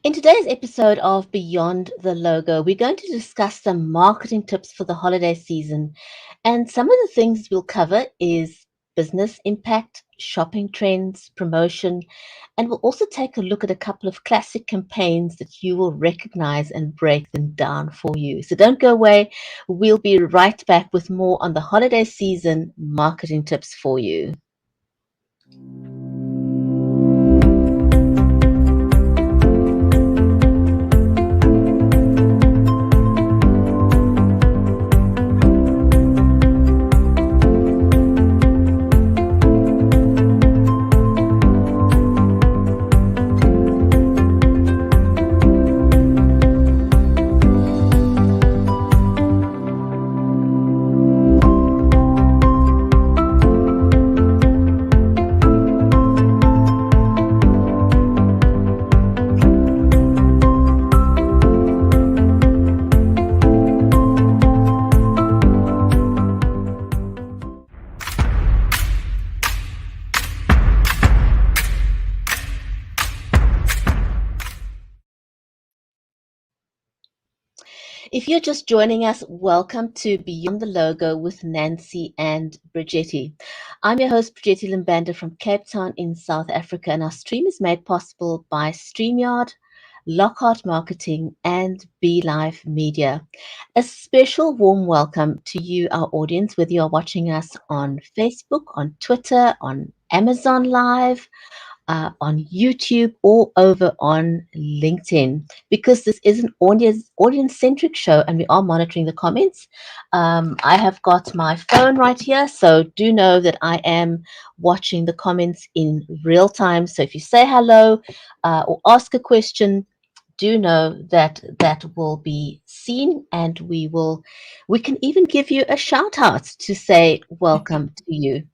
In today's episode of Beyond the Logo, we're going to discuss some marketing tips for the holiday season. And some of the things we'll cover is business impact, shopping trends, promotion, and we'll also take a look at a couple of classic campaigns that you will recognize and break them down for you. So don't go away. We'll be right back with more on the holiday season marketing tips for you. If you're just joining us, welcome to Beyond the Logo with Nancy and Bridgetti. I'm your host, Bridgetti Banda from Cape Town in South Africa, and our stream is made possible by StreamYard, Lockhart Marketing, and BeLive Media. A special warm welcome to you, our audience, whether you're watching us on Facebook, on Twitter, on Amazon Live, on YouTube, or over on LinkedIn, because this is an audience-centric show and we are monitoring the comments. I have got my phone right here, so do know that I am watching the comments in real time. So if you say hello or ask a question, do know that that will be seen, and we can even give you a shout out to say welcome to you.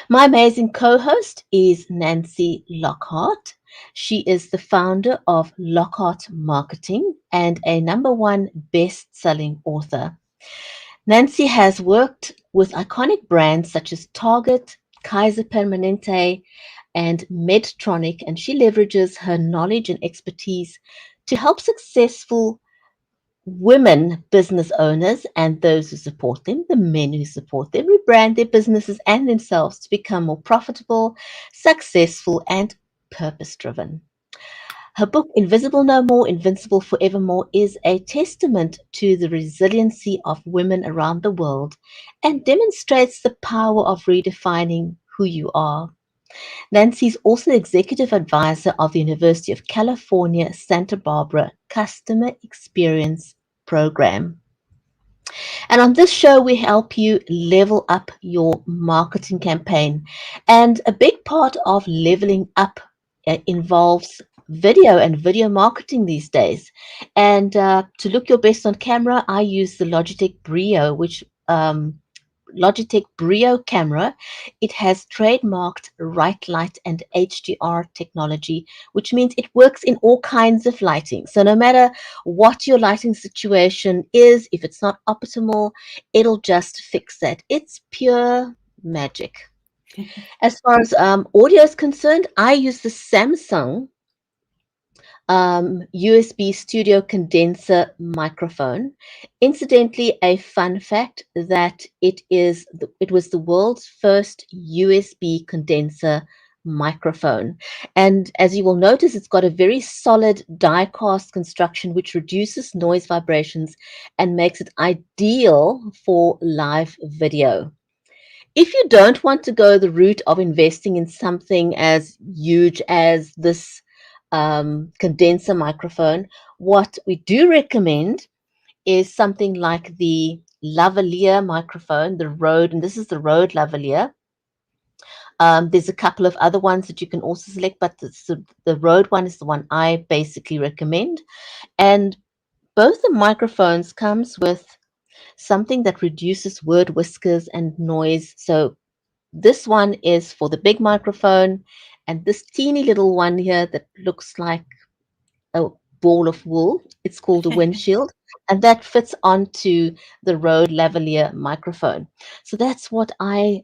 My amazing co-host is Nancy Lockhart. She is the founder of Lockhart Marketing and a #1 best-selling author. Nancy has worked with iconic brands such as Target, Kaiser Permanente, and Medtronic, and she leverages her knowledge and expertise to help successful women business owners and those who support them, the men who support them, rebrand their businesses and themselves to become more profitable, successful, and purpose driven. Her book, Invisible No More, Invincible Forevermore, is a testament to the resiliency of women around the world and demonstrates the power of redefining who you are. Nancy is also the executive advisor of the University of California, Santa Barbara Customer Experience Program. And on this show, we help you level up your marketing campaign. And a big part of leveling up involves video and video marketing these days. And to look your best on camera, I use the Logitech Brio camera. It has trademarked right light and HDR technology, which means it works in all kinds of lighting. So no matter what your lighting situation is, if it's not optimal, it'll just fix that. It's pure magic. As far as audio is concerned, I use the Samsung USB studio condenser microphone. Incidentally, a fun fact that it was the world's first USB condenser microphone. And as you will notice, it's got a very solid die-cast construction which reduces noise vibrations and makes it ideal for live video. If you don't want to go the route of investing in something as huge as this condenser microphone, what we do recommend is something like the lavalier microphone, the Rode, and this is the Rode lavalier. There's a couple of other ones that you can also select, but the Rode one is the one I basically recommend. And both the microphones comes with something that reduces word whiskers and noise. So this one is for the big microphone, and this teeny little one here that looks like a ball of wool. It's called a windshield, and that fits onto the Rode lavalier microphone. So that's what I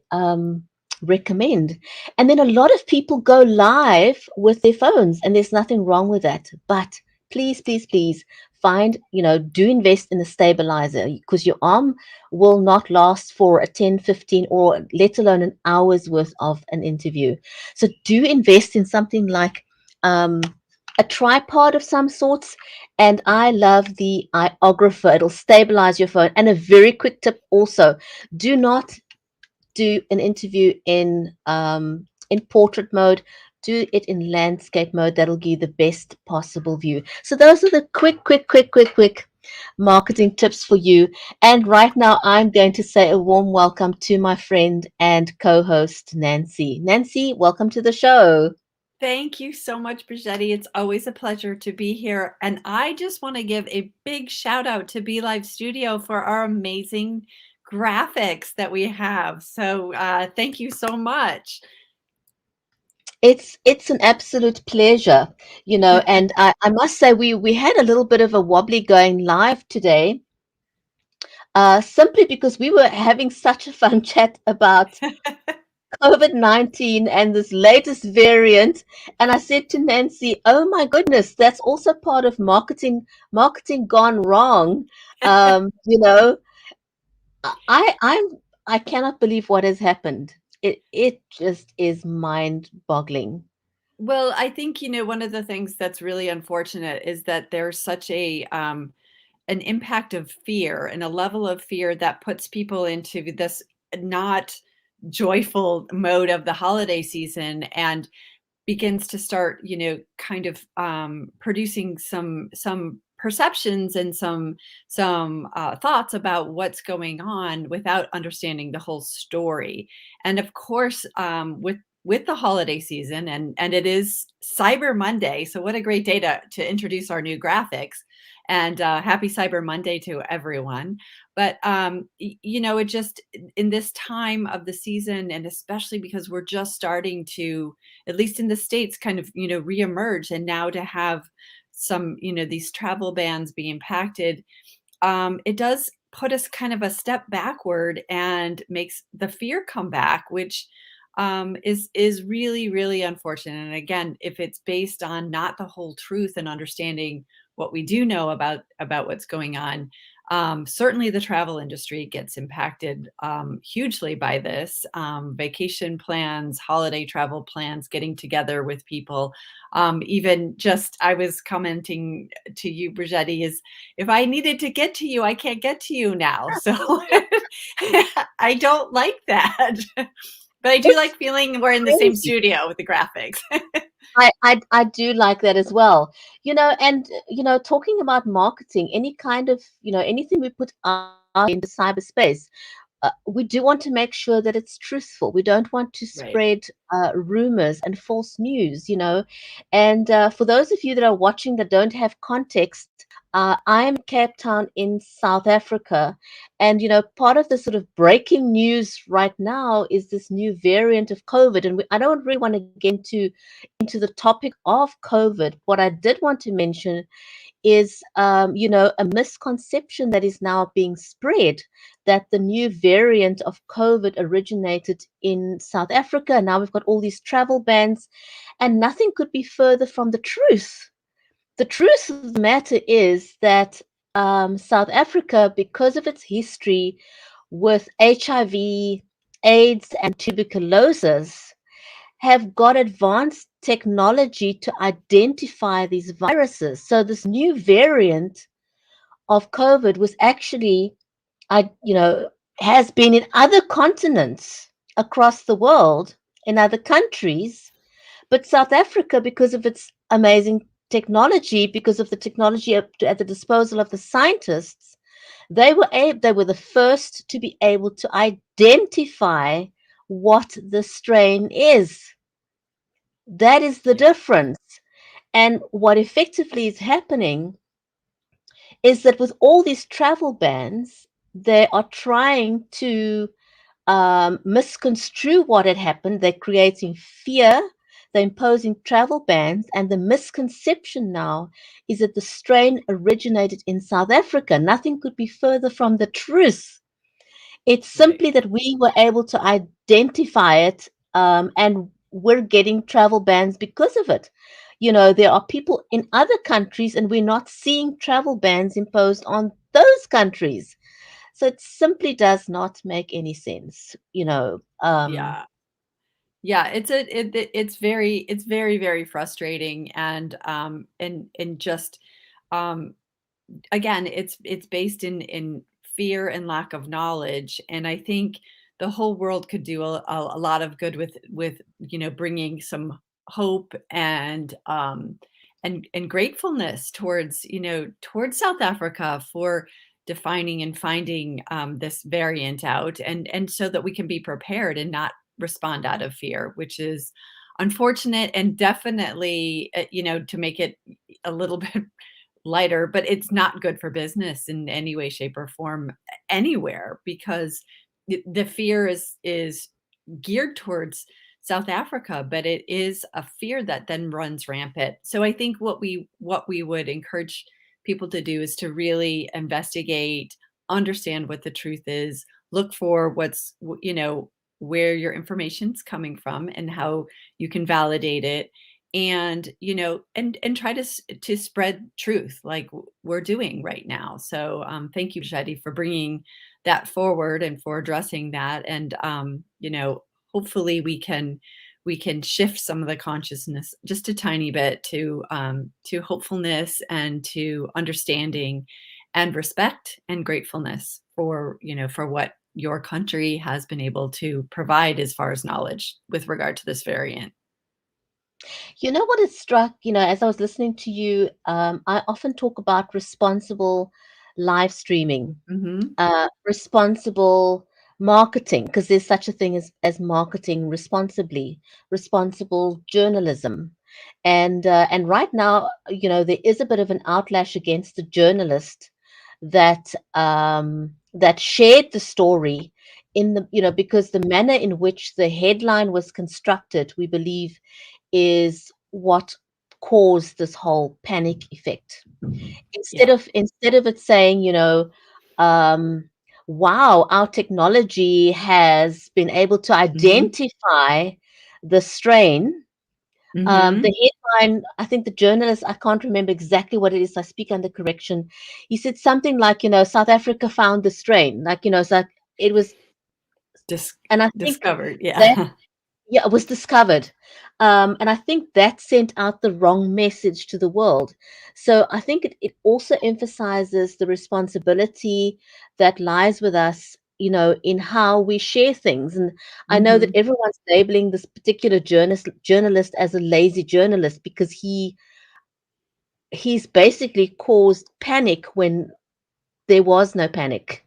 recommend. And then a lot of people go live with their phones, and there's nothing wrong with that. But please, please, please find, do invest in a stabilizer, because your arm will not last for a 10, 15, or let alone an hour's worth of an interview. So do invest in something like a tripod of some sorts. And I love the iographer. It'll stabilize your phone. And a very quick tip also, do not do an interview in portrait mode. Do it in landscape mode. That'll give you the best possible view. So those are the quick marketing tips for you. And right now, I'm going to say a warm welcome to my friend and co-host, Nancy. Nancy, welcome to the show. Thank you so much, Bridgetti. It's always a pleasure to be here. And I just want to give a big shout out to Be Live Studio for our amazing graphics that we have. So thank you so much. It's an absolute pleasure, and I must say we had a little bit of a wobbly going live today, simply because we were having such a fun chat about COVID-19 and this latest variant. And I said to Nancy, "Oh my goodness, that's also part of marketing gone wrong." Um, you know, I cannot believe what has happened. It just is mind-boggling. Well, I think, one of the things that's really unfortunate is that there's such an impact of fear and a level of fear that puts people into this not joyful mode of the holiday season and begins to start, kind of producing some perceptions and some thoughts about what's going on without understanding the whole story. And of course, with the holiday season, and it is Cyber Monday, so what a great day to introduce our new graphics. And happy Cyber Monday to everyone. But it just in this time of the season, and especially because we're just starting to, at least in the States, kind of, reemerge. And now to have some, these travel bans being impacted, it does put us kind of a step backward and makes the fear come back, which is really, really unfortunate. And again, if it's based on not the whole truth and understanding what we do know about what's going on, certainly the travel industry gets impacted hugely by this. Vacation plans, holiday travel plans, getting together with people. Even just, I was commenting to you, Bridgetti, is if I needed to get to you, I can't get to you now. So I don't like that. But I do It's like feeling we're in the same crazy. studio with the graphics. I do like that as well. And talking about marketing, any kind of, anything we put out in the cyberspace, we do want to make sure that it's truthful. We don't want to Right. spread rumors and false news. And for those of you that are watching that don't have context, I am in Cape Town in South Africa. And, part of the sort of breaking news right now is this new variant of COVID. And I don't really want to get into the topic of COVID. What I did want to mention is, a misconception that is now being spread that the new variant of COVID originated in South Africa. Now we've got all these travel bans, and nothing could be further from the truth. The truth of the matter is that South Africa, because of its history with HIV, AIDS, and tuberculosis, have got advanced technology to identify these viruses. So this new variant of COVID was actually, I you know, has been in other continents across the world, in other countries, but South Africa, because of its amazing technology, because of the technology at the disposal of the scientists, they were the first to be able to identify what the strain is. That is the Yeah. difference. And what effectively is happening is that with all these travel bans, they are trying to misconstrue what had happened. They're creating fear. They're imposing travel bans. And the misconception now is that the strain originated in South Africa. Nothing could be further from the truth. It's Right. simply that we were able to identify it and we're getting travel bans because of it. There are people in other countries, and we're not seeing travel bans imposed on those countries. So it simply does not make any sense. Yeah. Yeah, it's very, very frustrating and just um again, it's based in fear and lack of knowledge, and I think the whole world could do a lot of good with bringing some hope and gratefulness towards towards South Africa for defining and finding this variant out, and so that we can be prepared and not respond out of fear, which is unfortunate and definitely to make it a little bit lighter, but it's not good for business in any way, shape, or form anywhere because the fear is geared towards South Africa, but it is a fear that then runs rampant. So I think what we would encourage people to do is to really investigate, understand what the truth is, look for where your information's coming from and how you can validate it, and and try to spread truth like we're doing right now. So thank you, Bridgetti, for bringing that forward and for addressing that, and hopefully we can shift some of the consciousness just a tiny bit to hopefulness and to understanding and respect and gratefulness for for what your country has been able to provide as far as knowledge with regard to this variant. You know what it struck, as I was listening to you, I often talk about responsible live streaming, Hmm. responsible marketing, because there's such a thing as marketing responsibly, responsible journalism. And right now, there is a bit of an outlash against the journalist that shared the story because the manner in which the headline was constructed, we believe, is what caused this whole panic effect. Instead Yeah. of instead of it saying, um, wow, our technology has been able to Hmm. identify the strain. Hmm. The headline, I think the journalist, I can't remember exactly what it is. I speak under correction. He said something like, South Africa found the strain. Like, it's like it was, Dis- and I think discovered. that, Yeah. yeah, it was discovered. And I think that sent out the wrong message to the world. So I think it also emphasizes the responsibility that lies with us, in how we share things. And I know that Hmm. everyone's labeling this particular journalist as a lazy journalist because he's basically caused panic when there was no panic.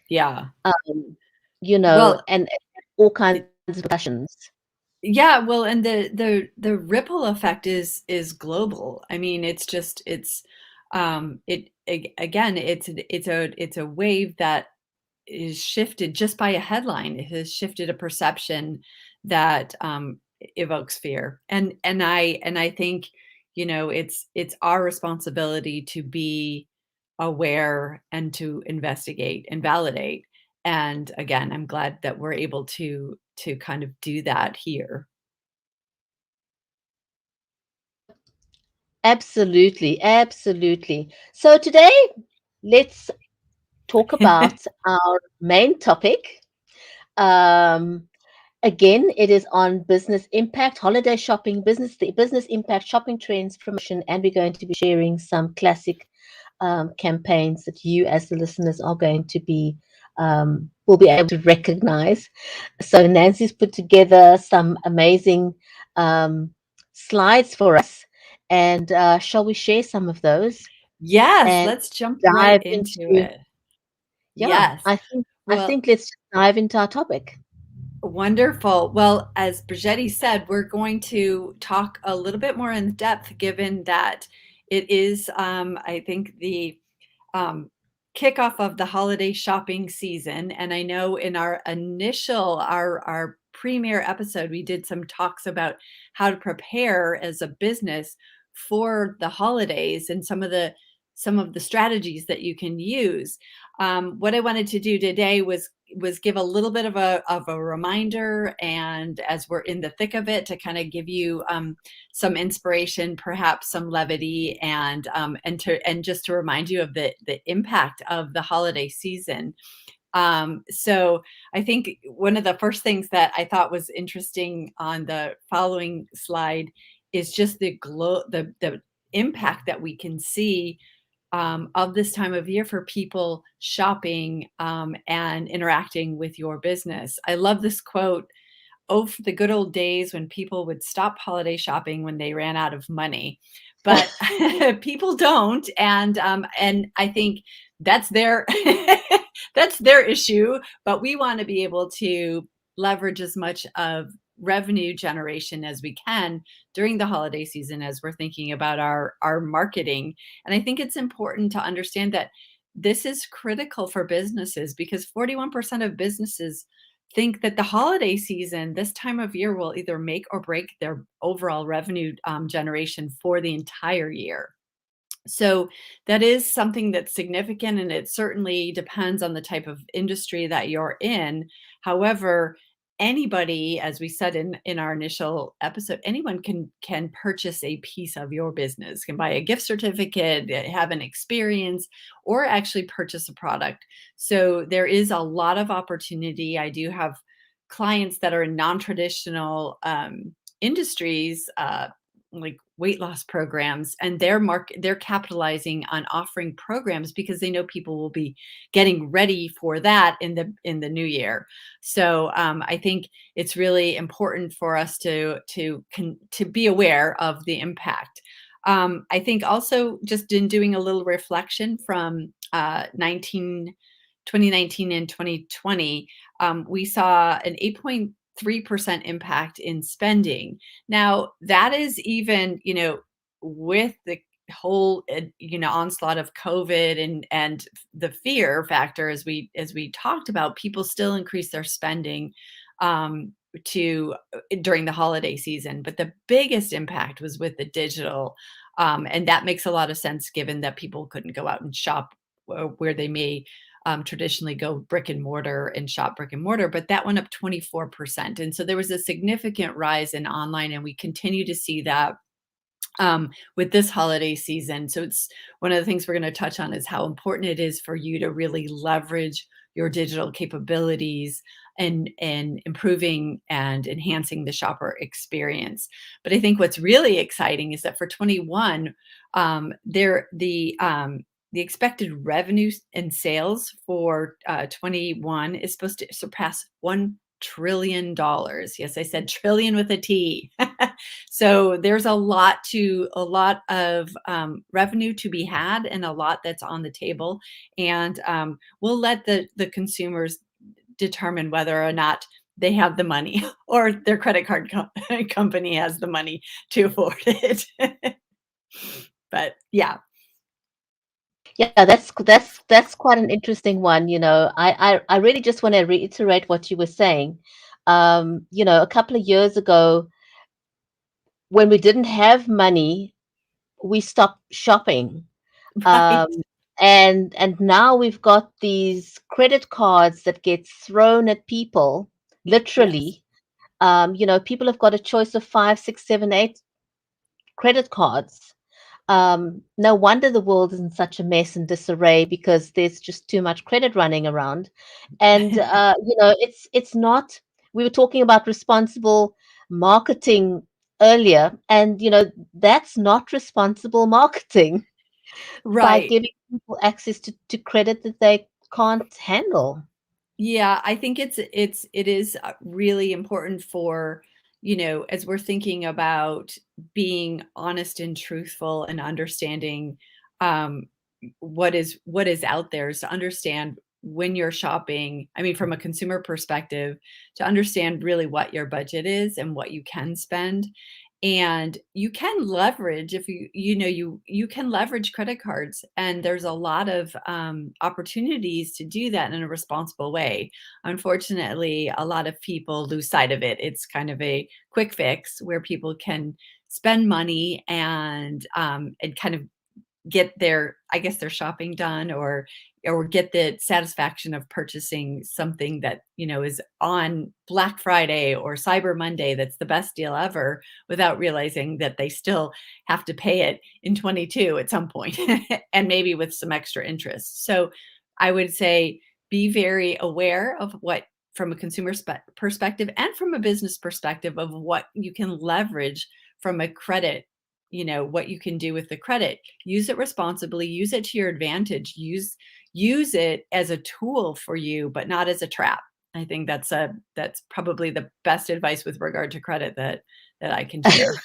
Yeah. Um, Well, and all kinds it, of repercussions. yeah, well, and the ripple effect is global. I mean, again, it's a wave that is shifted just by a headline. It has shifted a perception that evokes fear, and I think it's our responsibility to be aware and to investigate and validate. And again, I'm glad that we're able to kind of do that here. Absolutely, absolutely. So today, let's talk about our main topic. Um, Again, it is on business impact, holiday shopping, the business impact, shopping trends, promotion, and we're going to be sharing some classic campaigns that you, as the listeners, are going to be will be able to recognize. So Nancy's put together some amazing um, slides for us, and shall we share some of those Yes, and let's jump right dive into into? it. Yeah, Yes. I think Well, let's just dive into our topic. wonderful. Well, as Bridgetti said, we're going to talk a little bit more in depth, given that it is, I think, the um, kickoff of the holiday shopping season. And I know in our premiere episode, we did some talks about how to prepare as a business for the holidays and some of the some of the strategies that you can use. What I wanted to do today was give a little bit of a reminder, and as we're in the thick of it, to kind of give you some inspiration, perhaps some levity, and just to remind you of the impact of the holiday season. So I think one of the first things that I thought was interesting on the following slide is just the impact that we can see of this time of year for people shopping and interacting with your business. I love this quote. Oh, for the good old days when people would stop holiday shopping when they ran out of money. But people don't, and I think that's their that's their issue. But we want to be able to leverage as much of revenue generation as we can during the holiday season as we're thinking about our marketing. And I think it's important to understand that this is critical for businesses, because 41% of businesses think that the holiday season, this time of year, will either make or break their overall revenue generation for the entire year. So that is something that's significant, and it certainly depends on the type of industry that you're in. However, anybody, as we said in our initial episode, anyone can purchase a piece of your business, can buy a gift certificate, have an experience, or actually purchase a product. So there is a lot of opportunity. I do have clients that are in non-traditional industries, like weight loss programs, and they're capitalizing on offering programs because they know people will be getting ready for that in the new year. So I think it's really important for us to be aware of the impact. I think also, just in doing a little reflection from 2019 and 2020, we saw an 8.3% impact in spending. Now, that is even, with the whole, onslaught of COVID and the fear factor, as we talked about, people still increase their spending to during the holiday season. But the biggest impact was with the digital, and that makes a lot of sense given that people couldn't go out and shop where they may traditionally go brick and mortar and shop brick and mortar, but that went up 24%. And so there was a significant rise in online, and we continue to see that with this holiday season. So it's one of the things we're going to touch on, is how important it is for you to really leverage your digital capabilities and improving and enhancing the shopper experience. But I think what's really exciting is that for 21, the expected revenue and sales for 21 is supposed to surpass $1 trillion. Yes, I said trillion with a T. So there's a lot of revenue to be had, and a lot that's on the table. And we'll let the consumers determine whether or not they have the money or their credit card company has the money to afford it. But yeah. Yeah, that's quite an interesting one. I really just want to reiterate what you were saying. A couple of years ago, when we didn't have money, we stopped shopping. Right. Um, and now we've got these credit cards that get thrown at people, Yes. literally. People have got a choice of 5, 6, 7, 8 credit cards. No wonder the world is in such a mess and disarray, because there's just too much credit running around. And it's not. We were talking about responsible marketing earlier, and that's not responsible marketing by Right. giving people access to credit that they can't handle. Yeah, I think it is really important for, as we're thinking about being honest and truthful and understanding um, what is out there, is to understand when you're shopping. I mean, from a consumer perspective, to understand really what your budget is and what you can spend. And you can leverage, if you can leverage credit cards, and there's a lot of opportunities to do that in a responsible way. Unfortunately, a lot of people lose sight of it. It's kind of a quick fix where people can spend money and kind of get their, I guess, their shopping done, or get the satisfaction of purchasing something that, you know, is on Black Friday or Cyber Monday that's the best deal ever, without realizing that they still have to pay it in 22 at some point and maybe with some extra interest. So I would say be very aware of what, from a consumer perspective and from a business perspective, of what you can leverage from a credit, you know, what you can do with the credit. Use it responsibly, use it to your advantage, use it as a tool for you, but not as a trap. I think that's probably the best advice with regard to credit that I can share.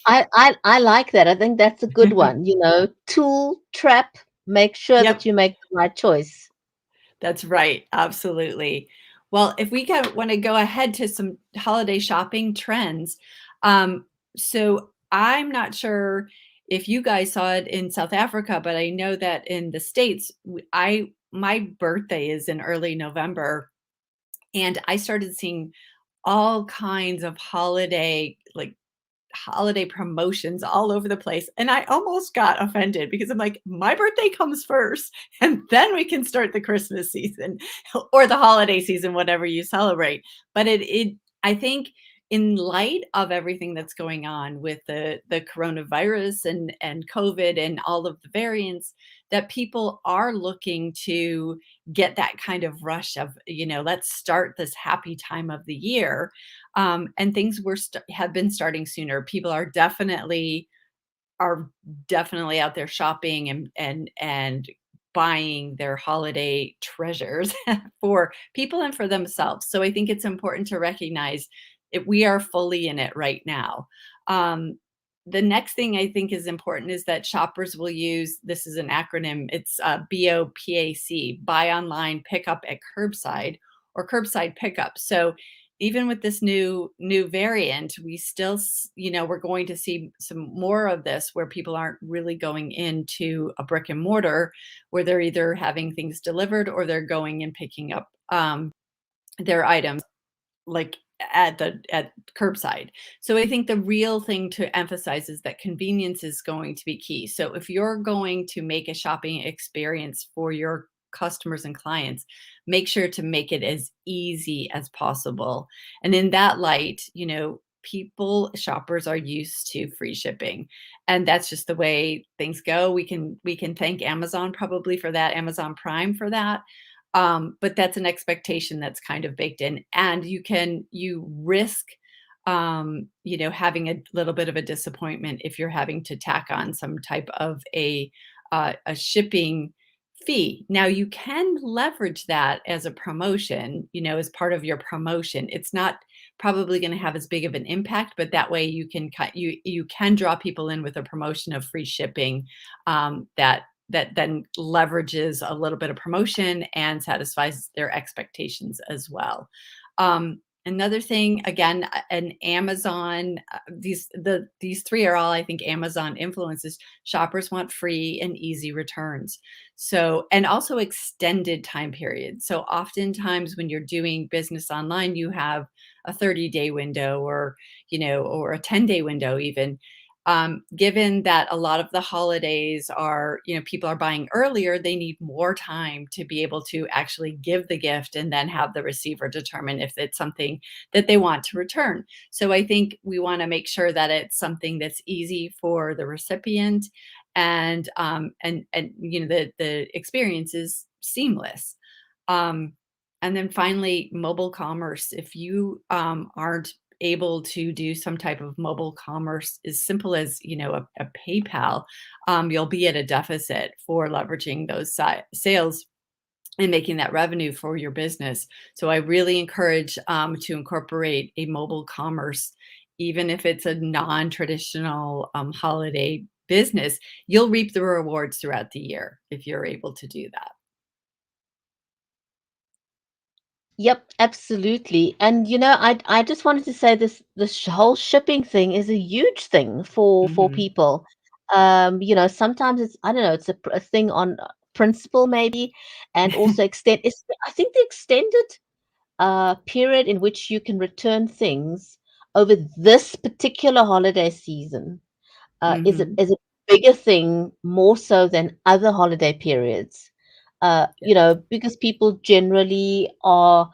I like that. I think that's a good one. You know, tool, trap, make sure that Yep. you make the right choice. That's right. Absolutely. Well, if we want to go ahead to some holiday shopping trends. So I'm not sure if you guys saw it in South Africa, but I know that in the States, my birthday is in early November, and I started seeing all kinds of holiday promotions all over the place. And I almost got offended because I'm like, my birthday comes first, and then we can start the Christmas season or the holiday season, whatever you celebrate. But I think, in light of everything that's going on with the coronavirus and COVID and all of the variants, that people are looking to get that kind of rush of, you know, let's start this happy time of the year. And things have been starting sooner. People are definitely out there shopping and buying their holiday treasures for people and for themselves. So I think it's important to recognize that we are fully in it right now. Um, the next thing I think is important is that shoppers will use, this is an acronym, it's BOPAC, buy online, pick up at curbside, or curbside pickup. So even with this new variant, we still, you know, we're going to see some more of this, where people aren't really going into a brick and mortar, where they're either having things delivered or they're going and picking up their items, like at curbside. So I think the real thing to emphasize is that convenience is going to be key. So if you're going to make a shopping experience for your customers and clients, make sure to make it as easy as possible. And in that light, you know, shoppers are used to free shipping, and that's just the way things go. We can thank Amazon probably for that, Amazon Prime for that. But that's an expectation that's kind of baked in, and you risk, you know, having a little bit of a disappointment if you're having to tack on some type of a shipping fee. Now you can leverage that as a promotion, you know, as part of your promotion. It's not probably going to have as big of an impact, but that way you can draw people in with a promotion of free shipping, that then leverages a little bit of promotion and satisfies their expectations as well. Another thing, again, an Amazon, these three are all, I think, Amazon influences. Shoppers want free and easy returns. So, and also extended time periods. So oftentimes when you're doing business online, you have a 30-day window, or, you know, or a 10-day window even. Given that a lot of the holidays are, you know, people are buying earlier, they need more time to be able to actually give the gift and then have the receiver determine if it's something that they want to return. So I think we want to make sure that it's something that's easy for the recipient, and you know, the experience is seamless. Um, and then finally, mobile commerce. If you aren't able to do some type of mobile commerce as simple as, you know, a PayPal, you'll be at a deficit for leveraging those sales and making that revenue for your business. So I really encourage to incorporate a mobile commerce, even if it's a non-traditional holiday business. You'll reap the rewards throughout the year if you're able to do that. Yep, absolutely. And you know, I just wanted to say this whole shipping thing is a huge thing for Mhm. people. You know, sometimes it's, I don't know, it's a thing on principle maybe, and also extend. I think the extended period in which you can return things over this particular holiday season is Mhm. bigger thing more so than other holiday periods. Yeah. Because people generally are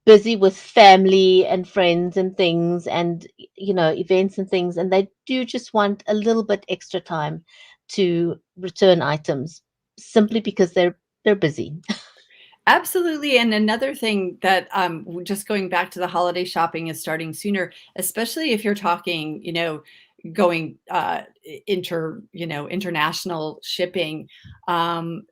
busy with family and friends and things and events and things, and they do just want a little bit extra time to return items simply because they're busy. Absolutely. And another thing that just going back to the holiday shopping is starting sooner, especially if you're talking, going international shipping. Um,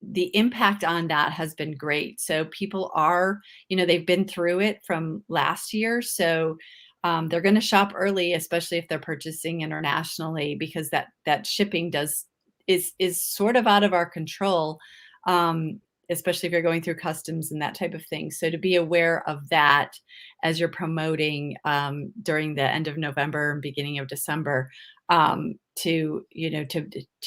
the impact on that has been great. So people are, they've been through it from last year. So they're going to shop early, especially if they're purchasing internationally, because that shipping is sort of out of our control, um, especially if you're going through customs and that type of thing. So to be aware of that as you're promoting during the end of November and beginning of December, to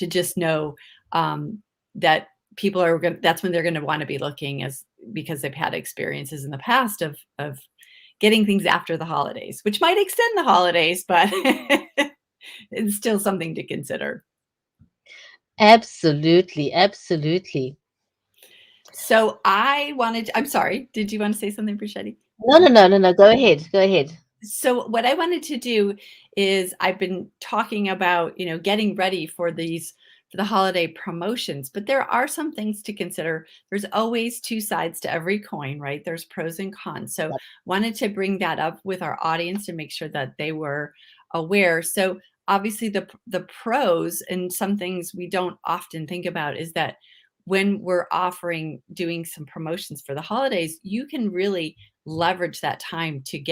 just know that people are going. That's when they're going to want to be looking, as because they've had experiences in the past of getting things after the holidays, which might extend the holidays, but it's still something to consider. Absolutely, absolutely. So I'm sorry, did you want to say something, Bruschetti? No, no, no, no, no. Go ahead. Go ahead. So what I wanted to do is I've been talking about, getting ready for the holiday promotions, but there are some things to consider. There's always two sides to every coin, right? There's pros and cons. So wanted to bring that up with our audience to make sure that they were aware. So obviously the pros, and some things we don't often think about, is that when we're doing some promotions for the holidays, you can really leverage that time to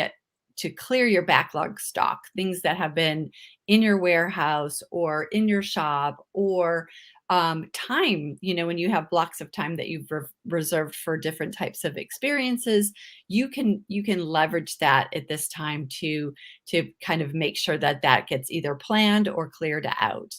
clear your backlog stock, things that have been in your warehouse or in your shop, or time, when you have blocks of time that you've reserved for different types of experiences, you can leverage that at this time to kind of make sure that that gets either planned or cleared out.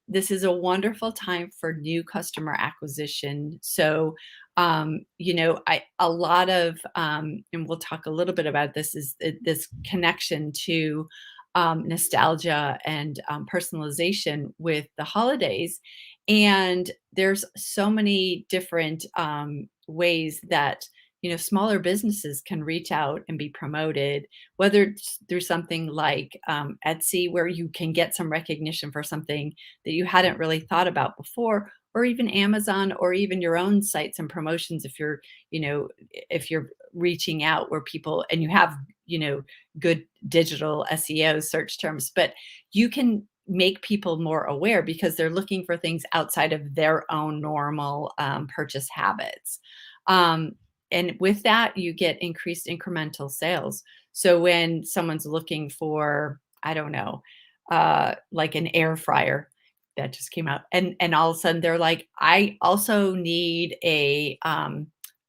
This is a wonderful time for new customer acquisition. So I a lot of and we'll talk a little bit about this, is this connection to nostalgia and personalization with the holidays. And there's so many different ways that smaller businesses can reach out and be promoted, whether it's through something like Etsy, where you can get some recognition for something that you hadn't really thought about before, or even Amazon, or even your own sites and promotions, if you're reaching out where people, and you have, good digital SEO search terms, but you can make people more aware because they're looking for things outside of their own normal purchase habits. Um, and with that, you get increased incremental sales. So when someone's looking for, I don't know, like an air fryer that just came out, and all of a sudden they're like, I also need I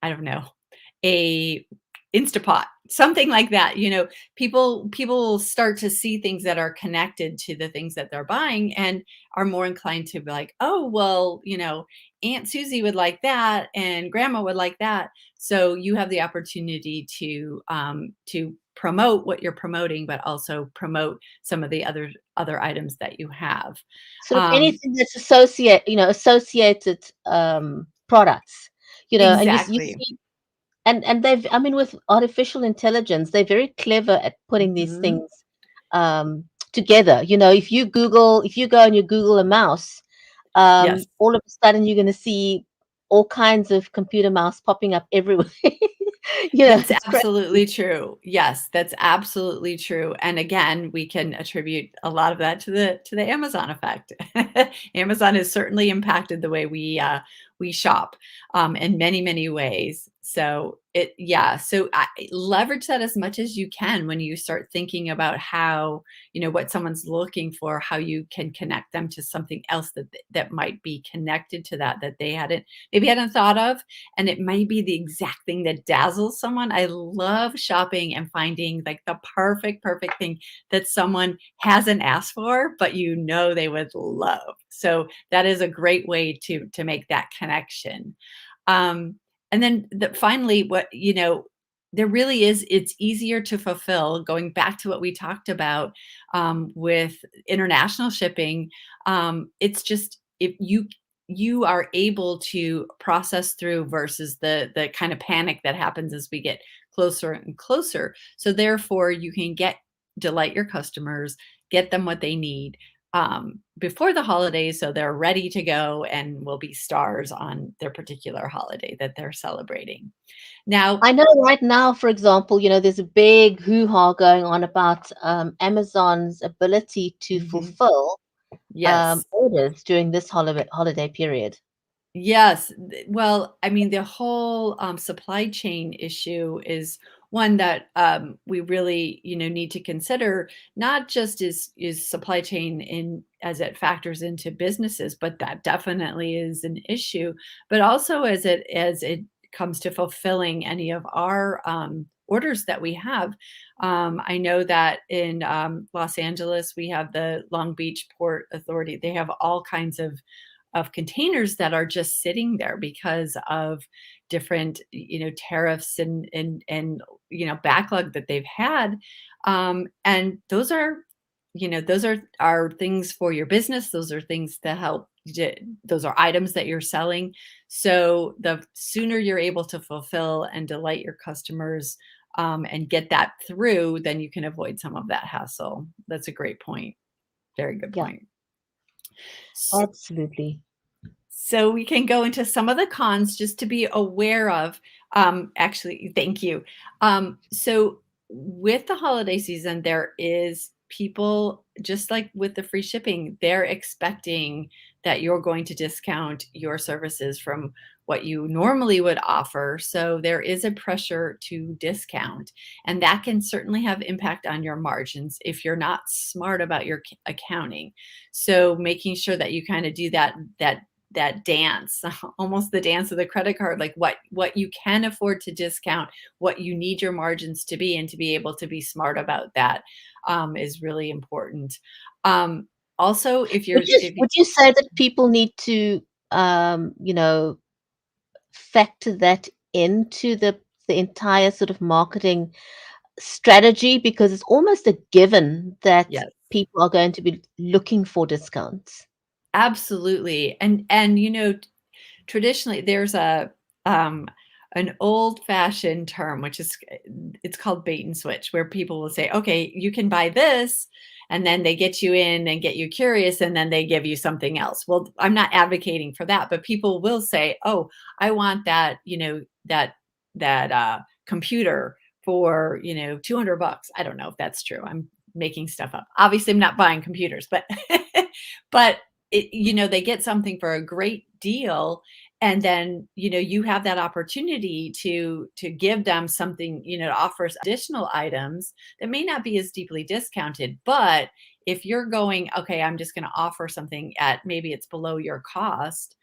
don't know, a Instapot, something like that. People will start to see things that are connected to the things that they're buying, and are more inclined to be like, oh, well, Aunt Susie would like that, and Grandma would like that. So you have the opportunity to promote what you're promoting, but also promote some of the other items that you have. Sort of Um, anything that's associated products, and you exactly. see. And I mean, with artificial intelligence, they're very clever at putting these Mhm. things together. If you go and you Google a mouse, Yes. all of a sudden you're going to see all kinds of computer mouse popping up everywhere. That's It's crazy. absolutely true. Yes, that's absolutely true. And again, we can attribute a lot of that to the Amazon effect. Amazon has certainly impacted the way we shop in many, many ways. So leverage that as much as you can when you start thinking about how, what someone's looking for, how you can connect them to something else that might be connected to that they hadn't thought of, and it might be the exact thing that dazzles someone. I love shopping and finding like the perfect thing that someone hasn't asked for, but they would love. So that is a great way to make that connection. Um, and then finally, what there really is, it's easier to fulfill, going back to what we talked about with international shipping. It's just, if you are able to process through versus the kind of panic that happens as we get closer and closer. So therefore you can delight your customers, get them what they need before the holidays, so they're ready to go and will be stars on their particular holiday that they're celebrating. Now, I know right now, for example, there's a big hoo-ha going on about Amazon's ability to mhm, fulfill yes. orders during this holiday period. Yes. Well, I mean, the whole supply chain issue is one that we really, need to consider. Not just is supply chain in as it factors into businesses, but that definitely is an issue. But also as it comes to fulfilling any of our orders that we have. I know that in Los Angeles, we have the Long Beach Port Authority. They have all kinds of containers that are just sitting there because of different tariffs and backlog that they've had, and those are things for your business. Those are things to help those are items that you're selling. So the sooner you're able to fulfill and delight your customers, and get that through, then you can avoid some of that hassle. That's a great point. Very good Yeah, point. absolutely. So we can go into some of the cons just to be aware of. Actually, thank you. So with the holiday season, there is people, just like with the free shipping, they're expecting that you're going to discount your services from what you normally would offer. So there is a pressure to discount, and that can certainly have impact on your margins if you're not smart about your accounting. So making sure that you kind of do that dance, almost the dance of the credit card, like what you can afford to discount, what you need your margins to be, and to be able to be smart about that is really important. Also, Would you say that people need to, factor that into the entire sort of marketing strategy? Because it's almost a given that yes, people are going to be looking for discounts. absolutely. And traditionally, there's um, an old-fashioned term, which is it's called bait and switch, where people will say, "Okay, you can buy this," and then they get you in and get you curious, and then they give you something else. Well, I'm not advocating for that, but people will say, "Oh, I want that, that computer for, $200." I don't know if that's true. I'm making stuff up. Obviously, I'm not buying computers, but but they get something for a great deal, and then you have that opportunity to give them something, to offer additional items that may not be as deeply discounted. But if you're going, okay, I'm just going to offer something at, maybe it's below your cost,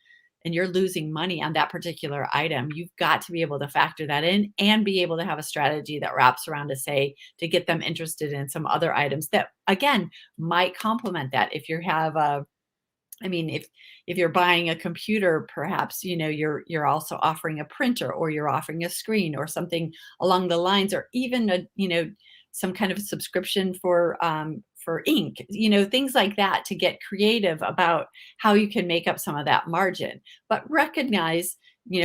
and you're losing money on that particular item, you've got to be able to factor that in and be able to have a strategy that wraps around to say, to get them interested in some other items that, again, might complement that. If you have a I mean, if you're buying a computer, perhaps, you're also offering a printer, or you're offering a screen or something along the lines, or even some kind of subscription for ink, things like that, to get creative about how you can make up some of that margin. But recognize,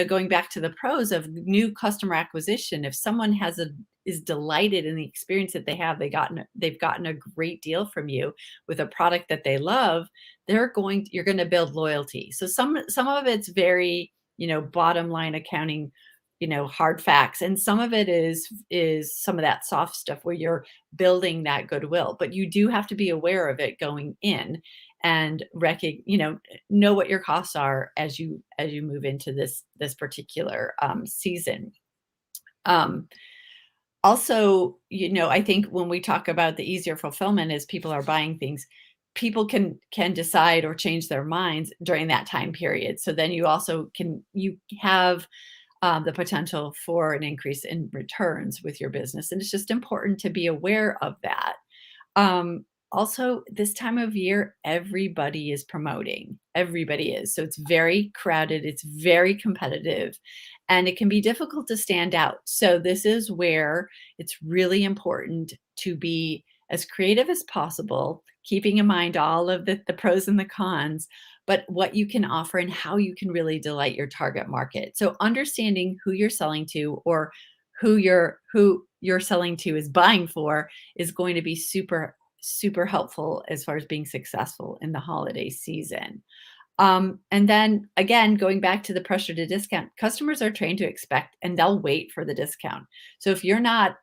going back to the pros of new customer acquisition, if someone is delighted in the experience that they have, they've gotten a great deal from you with a product that they love, you're going to build loyalty. So some of it's very, bottom line accounting, hard facts, and some of it is some of that soft stuff where you're building that goodwill. But you do have to be aware of it going in, and know what your costs are as you move into this particular season. um Also, I think when we talk about the easier fulfillment as people are buying things, people can decide or change their minds during that time period. So then you have the potential for an increase in returns with your business, and it's just important to be aware of that. also, this time of year, everybody is promoting. Everybody is. So it's very crowded, it's very competitive, and it can be difficult to stand out. So this is where it's really important to be as creative as possible, keeping in mind all of the pros and the cons, but what you can offer and how you can really delight your target market. So understanding who you're selling to, or who you're selling to is buying for, is going to be super helpful as far as being successful in the holiday season. And then again, going back to the pressure to discount, customers are trained to expect and they'll wait for the discount. So if you're not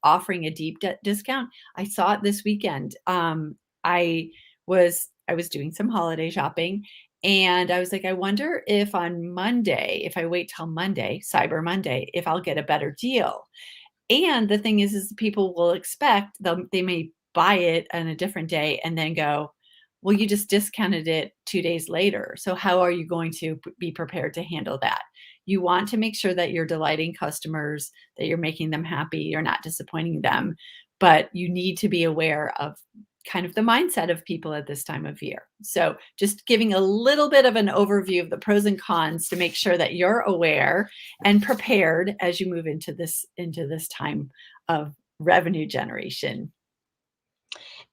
offering a deep discount, I saw it this weekend. I was doing some holiday shopping, and I was like, I wonder if on Monday, if I wait till Monday, Cyber Monday, if I'll get a better deal. And the thing is people will expect they may buy it on a different day and then go, well, you just discounted it 2 days later. So how are you going to be prepared to handle that? You want to make sure that you're delighting customers, that you're making them happy, you're not disappointing them, but you need to be aware of kind of the mindset of people at this time of year. So just giving a little bit of an overview of the pros and cons to make sure that you're aware and prepared as you move into this time of revenue generation.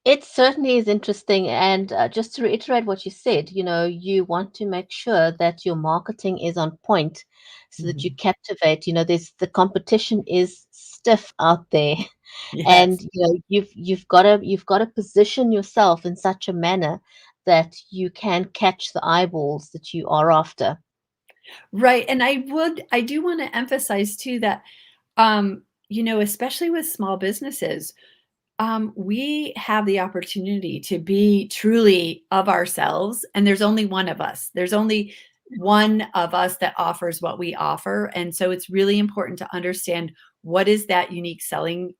It certainly is interesting. And just to reiterate what you said, you want to make sure that your marketing is on point so that you Mhm. captivate. The competition is stiff out there. And Yes. you've got to position yourself in such a manner that you can catch the eyeballs that you are after. Right, and I do wanna emphasize too that, especially with small businesses, we have the opportunity to be truly of ourselves, and there's only one of us. There's only one of us that offers what we offer, and so it's really important to understand what is that unique selling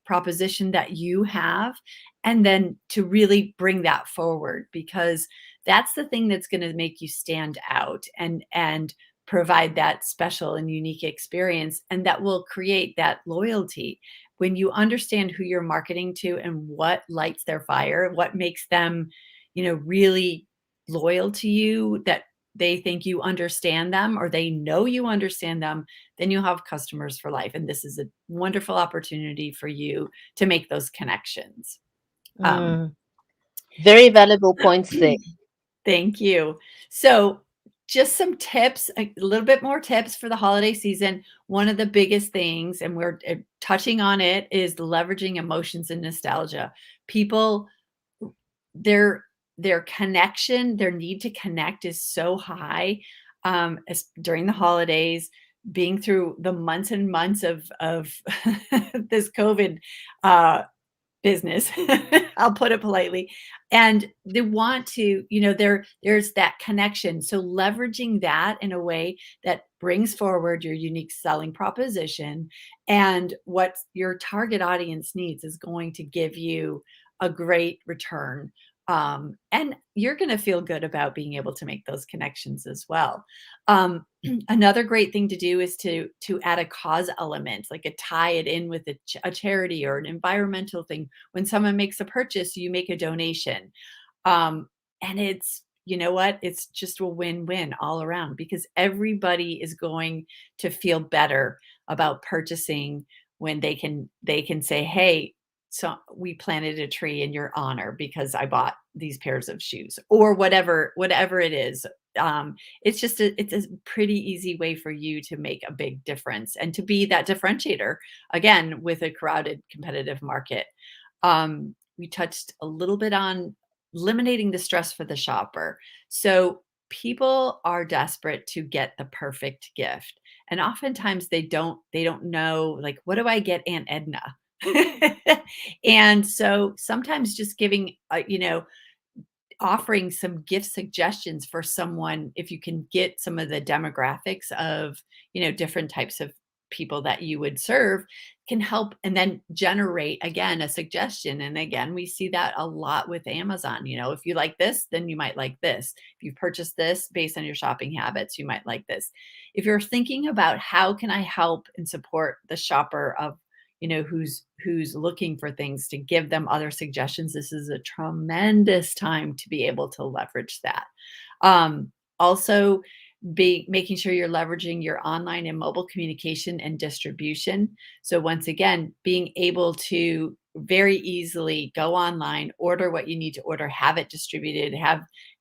proposition that you have, and then to really bring that forward, because that's the thing that's going to make you stand out and provide that special and unique experience, and that will create that loyalty. When you understand who you're marketing to and what lights their fire, what makes them, really loyal to you, that they think you understand them or they know you understand them, then you'll have customers for life. And this is a wonderful opportunity for you to make those connections. Um, Mm, very valuable points there. Thank you. So, just some tips, a little bit more tips for the holiday season. One of the biggest things, and we're touching on it, is leveraging emotions and nostalgia. People, their their need to connect is so high, during the holidays, being through the months and months of this COVID uh, business, I'll put it politely. And they want to, there's that connection. So leveraging that in a way that brings forward your unique selling proposition and what your target audience needs is going to give you a great return. And you're going to feel good about being able to make those connections as well. Another great thing to do is to add a cause element, like tie it in with a charity or an environmental thing. When someone makes a purchase, you make a donation. And it's, you know what? It's just a win-win all around, because everybody is going to feel better about purchasing when they can say, "Hey, so we planted a tree in your honor because I bought these pairs of shoes," or whatever it is. It's a pretty easy way for you to make a big difference and to be that differentiator, again, with a crowded competitive market. We touched a little bit on eliminating the stress for the shopper. So people are desperate to get the perfect gift, and oftentimes they don't know, like, what do I get Aunt Edna? And so sometimes just giving, offering some gift suggestions for someone, if you can get some of the demographics of, different types of people that you would serve, can help, and then generate again a suggestion. And again, we see that a lot with Amazon. If you like this, then you might like this. If you purchase this based on your shopping habits, you might like this. If you're thinking about how can I help and support the shopper of who's looking for things, to give them other suggestions. This is a tremendous time to be able to leverage that. Also, be making sure you're leveraging your online and mobile communication and distribution. So once again, being able to very easily go online, order what you need to order, have it distributed,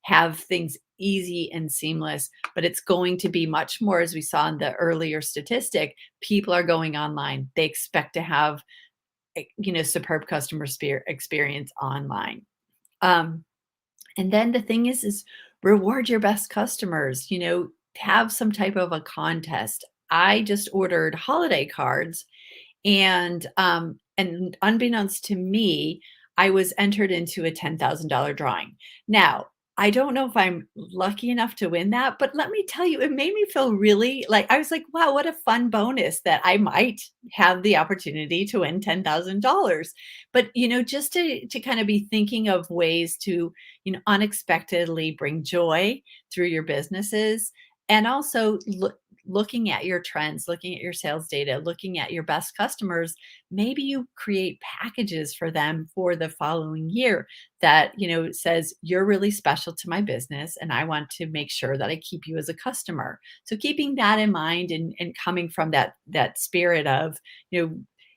have things easy and seamless. But it's going to be much more, as we saw in the earlier statistic, people are going online. They expect to have superb customer experience online. Um, and then the thing is reward your best customers, have some type of a contest. I just ordered holiday cards, and unbeknownst to me, I was entered into a $10,000 drawing. Now, I don't know if I'm lucky enough to win that, but let me tell you, it made me feel really like, I was like, wow, what a fun bonus that I might have the opportunity to win $10,000. But, just to kind of be thinking of ways to, unexpectedly bring joy through your businesses, and also looking at your trends, looking at your sales data, looking at your best customers. Maybe you create packages for them for the following year that, says, you're really special to my business and I want to make sure that I keep you as a customer. So keeping that in mind, and coming from that spirit of,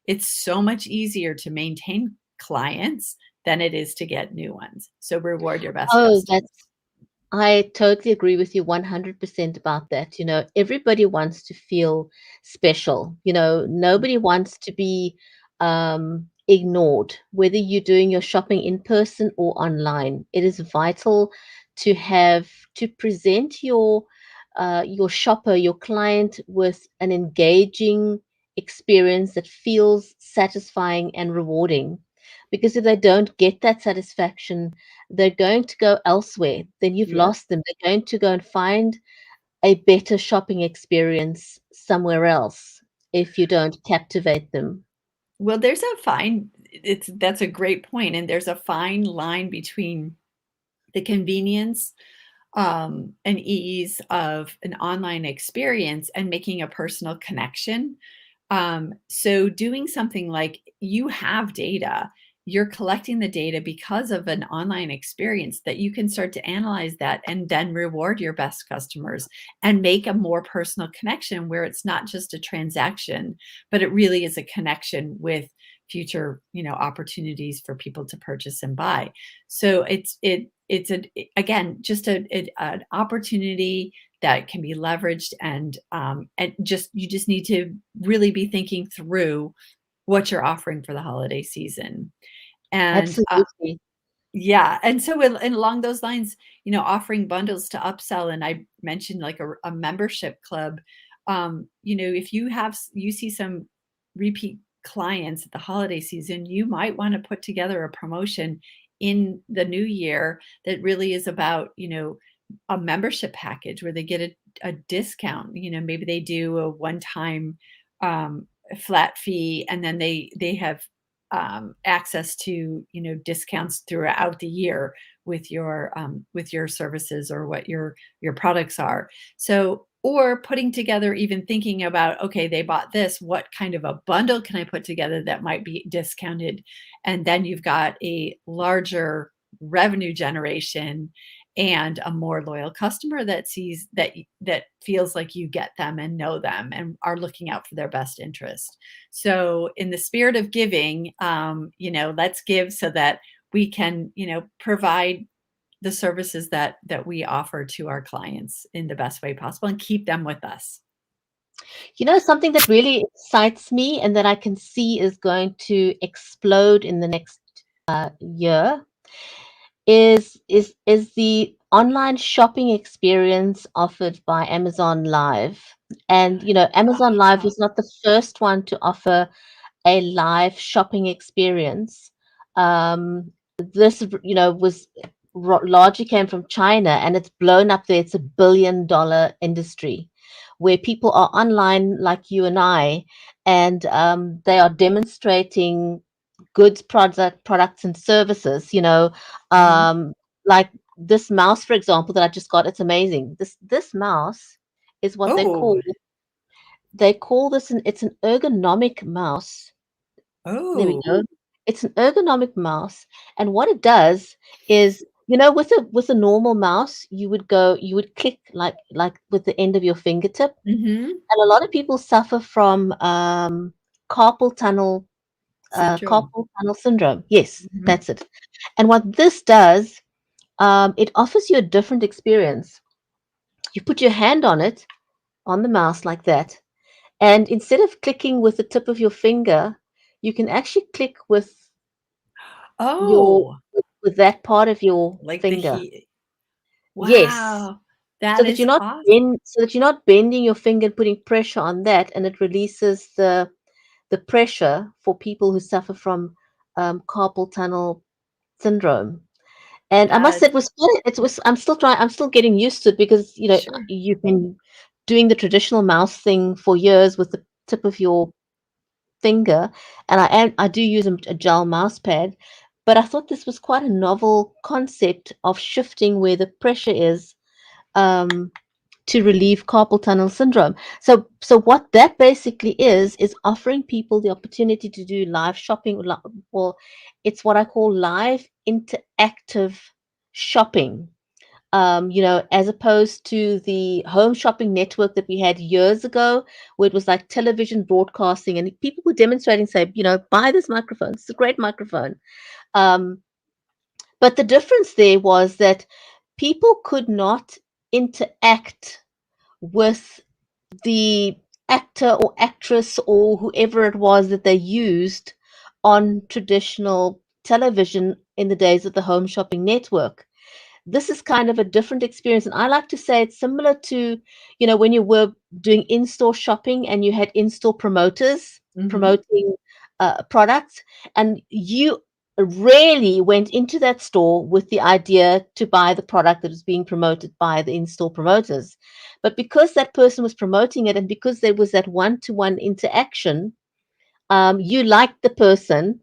it's so much easier to maintain clients than it is to get new ones. So reward your best Oh, customers. I totally agree with you 100% about that. Everybody wants to feel special. Nobody wants to be ignored, whether you're doing your shopping in person or online. It is vital to present your shopper, your client, with an engaging experience that feels satisfying and rewarding. Because if they don't get that satisfaction, they're going to go elsewhere. Then you've Yeah. lost them. They're going to go and find a better shopping experience somewhere else if you don't captivate them. Well, there's a fine that's a great point, and there's a fine line between the convenience, and ease of an online experience and making a personal connection. So doing something like, you have data, you're collecting the data because of an online experience, that you can start to analyze that and then reward your best customers and make a more personal connection, where it's not just a transaction, but it really is a connection with future, opportunities for people to purchase and buy. So again, just an opportunity that can be leveraged, and you just need to really be thinking through what you're offering for the holiday season. And Absolutely. yeah, and so and along those lines, offering bundles to upsell, and I mentioned like a membership club. If you see some repeat clients at the holiday season, you might want to put together a promotion in the new year that really is about, a membership package where they get a discount. Maybe they do a one-time flat fee, and then they have access to, discounts throughout the year with your services, or what your products are. So, or putting together, even thinking about, okay, they bought this, what kind of a bundle can I put together that might be discounted? And then you've got a larger revenue generation and a more loyal customer that sees that feels like you get them and know them and are looking out for their best interest. So in the spirit of giving, let's give so that we can, provide the services that we offer to our clients in the best way possible and keep them with us. Something that really excites me and that I can see is going to explode in the next year is the online shopping experience offered by Amazon Live. And Amazon Live was not the first one to offer a live shopping experience. This, was largely came from China, and it's blown up there. It's $1 billion industry where people are online like you and I, and they are demonstrating goods, products, and services. Mhm. Like this mouse, for example, that I just got. It's amazing. This mouse is what Oh, they call this it's an ergonomic mouse There we Oh. go. It's an ergonomic mouse, and what it does is, with a normal mouse, you would click like with the end of your fingertip, Mhm. and a lot of people suffer from carpal tunnel Syndrome. carpal tunnel syndrome. Yes, Mhm. that's it. And what this does, it offers you a different experience. You put your hand on it, on the mouse like that, and instead of clicking with the tip of your finger, you can actually click your Oh, with that part of your like the finger. heat. Yes. Wow. That is awesome. So that you're not bending your finger and putting pressure on that, and it releases the pressure for people who suffer from carpal tunnel syndrome. And I must say That's it was quite it was I'm still getting used to it because, sure. you've been doing the traditional mouse thing for years with the tip of your finger, and I do use a gel mouse pad, but I thought this was quite a novel concept of shifting where the pressure is, um, to relieve carpal tunnel syndrome. So what that basically is offering people the opportunity to do live shopping, or it's what I call live interactive shopping. As opposed to the home shopping network that we had years ago, where it was like television broadcasting, and people were demonstrating, say, buy this microphone. It's a great microphone. Um, but the difference there was that people could not interact with the actor or actress or whoever it was that they used on traditional television in the days of the home shopping network. This is kind of a different experience, and I like to say it's similar to, when you were doing in-store shopping and you had in-store promoters Mhm. promoting products, and you rarely went into that store with the idea to buy the product that was being promoted by the in-store promoters. But because that person was promoting it, and because there was that one-to-one interaction, you liked the person,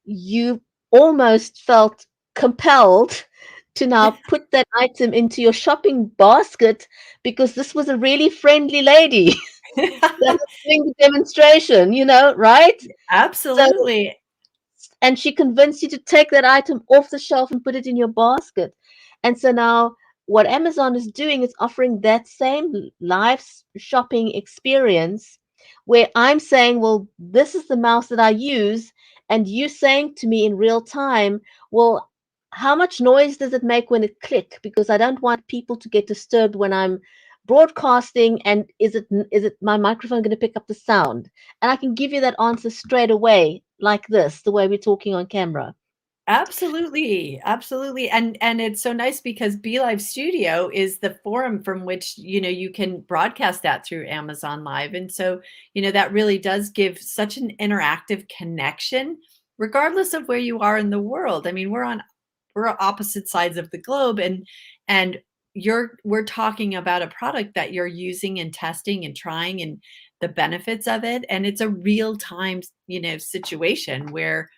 you almost felt compelled to now put that item into your shopping basket because this was a really friendly lady that was doing the demonstration, right? So, Absolutely. and she convinced you to take that item off the shelf and put it in your basket. And so now what Amazon is doing is offering that same live shopping experience where I'm saying, well, this is the mouse that I use, and you saying to me in real time, well, how much noise does it make when it click? Because I don't want people to get disturbed when I'm broadcasting, and is it my microphone going to pick up the sound? And I can give you that answer straight away, like this, the way we're talking on camera. Absolutely, absolutely, and it's so nice because Be Live Studio is the forum from which, you can broadcast that through Amazon Live, and so, that really does give such an interactive connection regardless of where you are in the world. I mean, we're on opposite sides of the globe, and we're talking about a product that you're using and testing and trying and the benefits of it, and it's a real time, situation where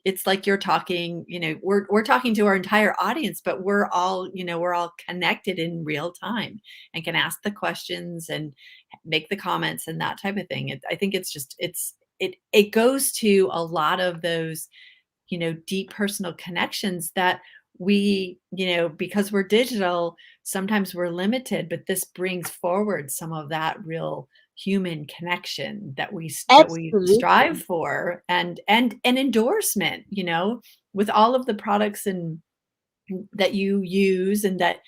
it's like you're talking, we're talking to our entire audience, but we're all connected in real time and can ask the questions and make the comments and that type of thing. I think it's just it goes to a lot of those, deep personal connections that we, because we're digital, sometimes we're limited, but this brings forward some of that real human connection that we strive Absolutely. for, and an endorsement, with all of the products and that you use and that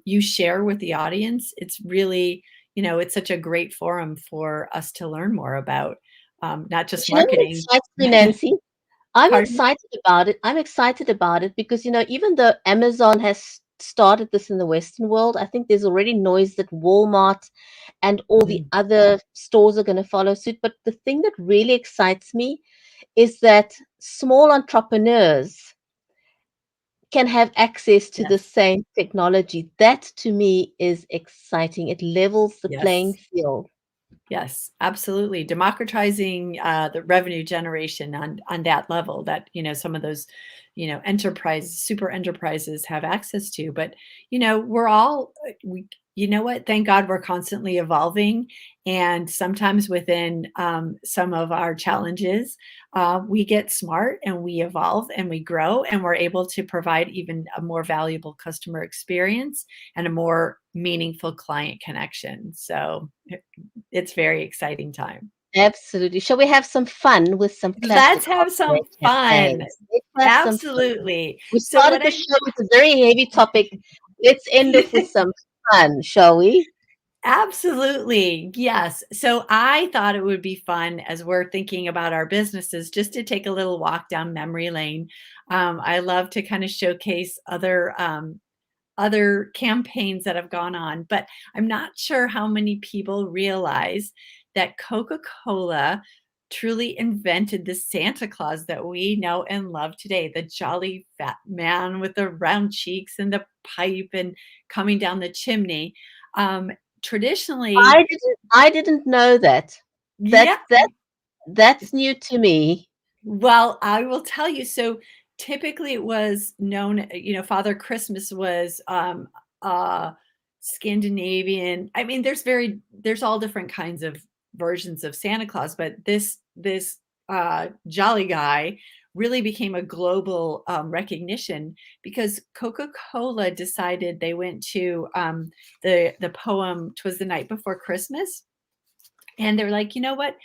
you share with the audience. It's really, it's such a great forum for us to learn more about, not But just you know what marketing. excites me, Nancy? I'm Pardon? excited about it. I'm excited about it because, even though Amazon has started this in the Western world, I think there's already noise that Walmart and all the Mm, other stores are going to follow suit. But the thing that really excites me is that small entrepreneurs can have access to the yes. same technology. That to me is exciting. It levels the playing Yes. field. Yes, absolutely. Democratizing the revenue generation on that level that, some of those, super enterprises have access to. But, we're all we you know what? Thank God we're constantly evolving. And sometimes within some of our challenges, we get smart and we evolve and we grow and we're able to provide even a more valuable customer experience and a more meaningful client connection. So it's very exciting time. Absolutely. Shall we have some fun with some classic Let's have holiday some fun. campaigns? Let's have some fun. Absolutely. We So started what the I show with a very heavy topic. Let's end off with some fun, shall we? Absolutely. Yes. So I thought it would be fun as we're thinking about our businesses just to take a little walk down memory lane. I love to kind of showcase other campaigns that have gone on, but I'm not sure how many people realize that Coca-Cola truly invented the Santa Claus that we know and love today, the jolly fat man with the round cheeks and the pipe and coming down the chimney. Um, Traditionally, I didn't know that. That yeah, that that's new to me. well, I will tell you, so typically it was known, Father Christmas was, uh, Scandinavian. I mean, there's all different kinds of versions of Santa Claus, but this jolly guy really became a global, recognition because Coca-Cola decided they went to, the poem "'Twas the Night Before Christmas," and they're like, "You know what?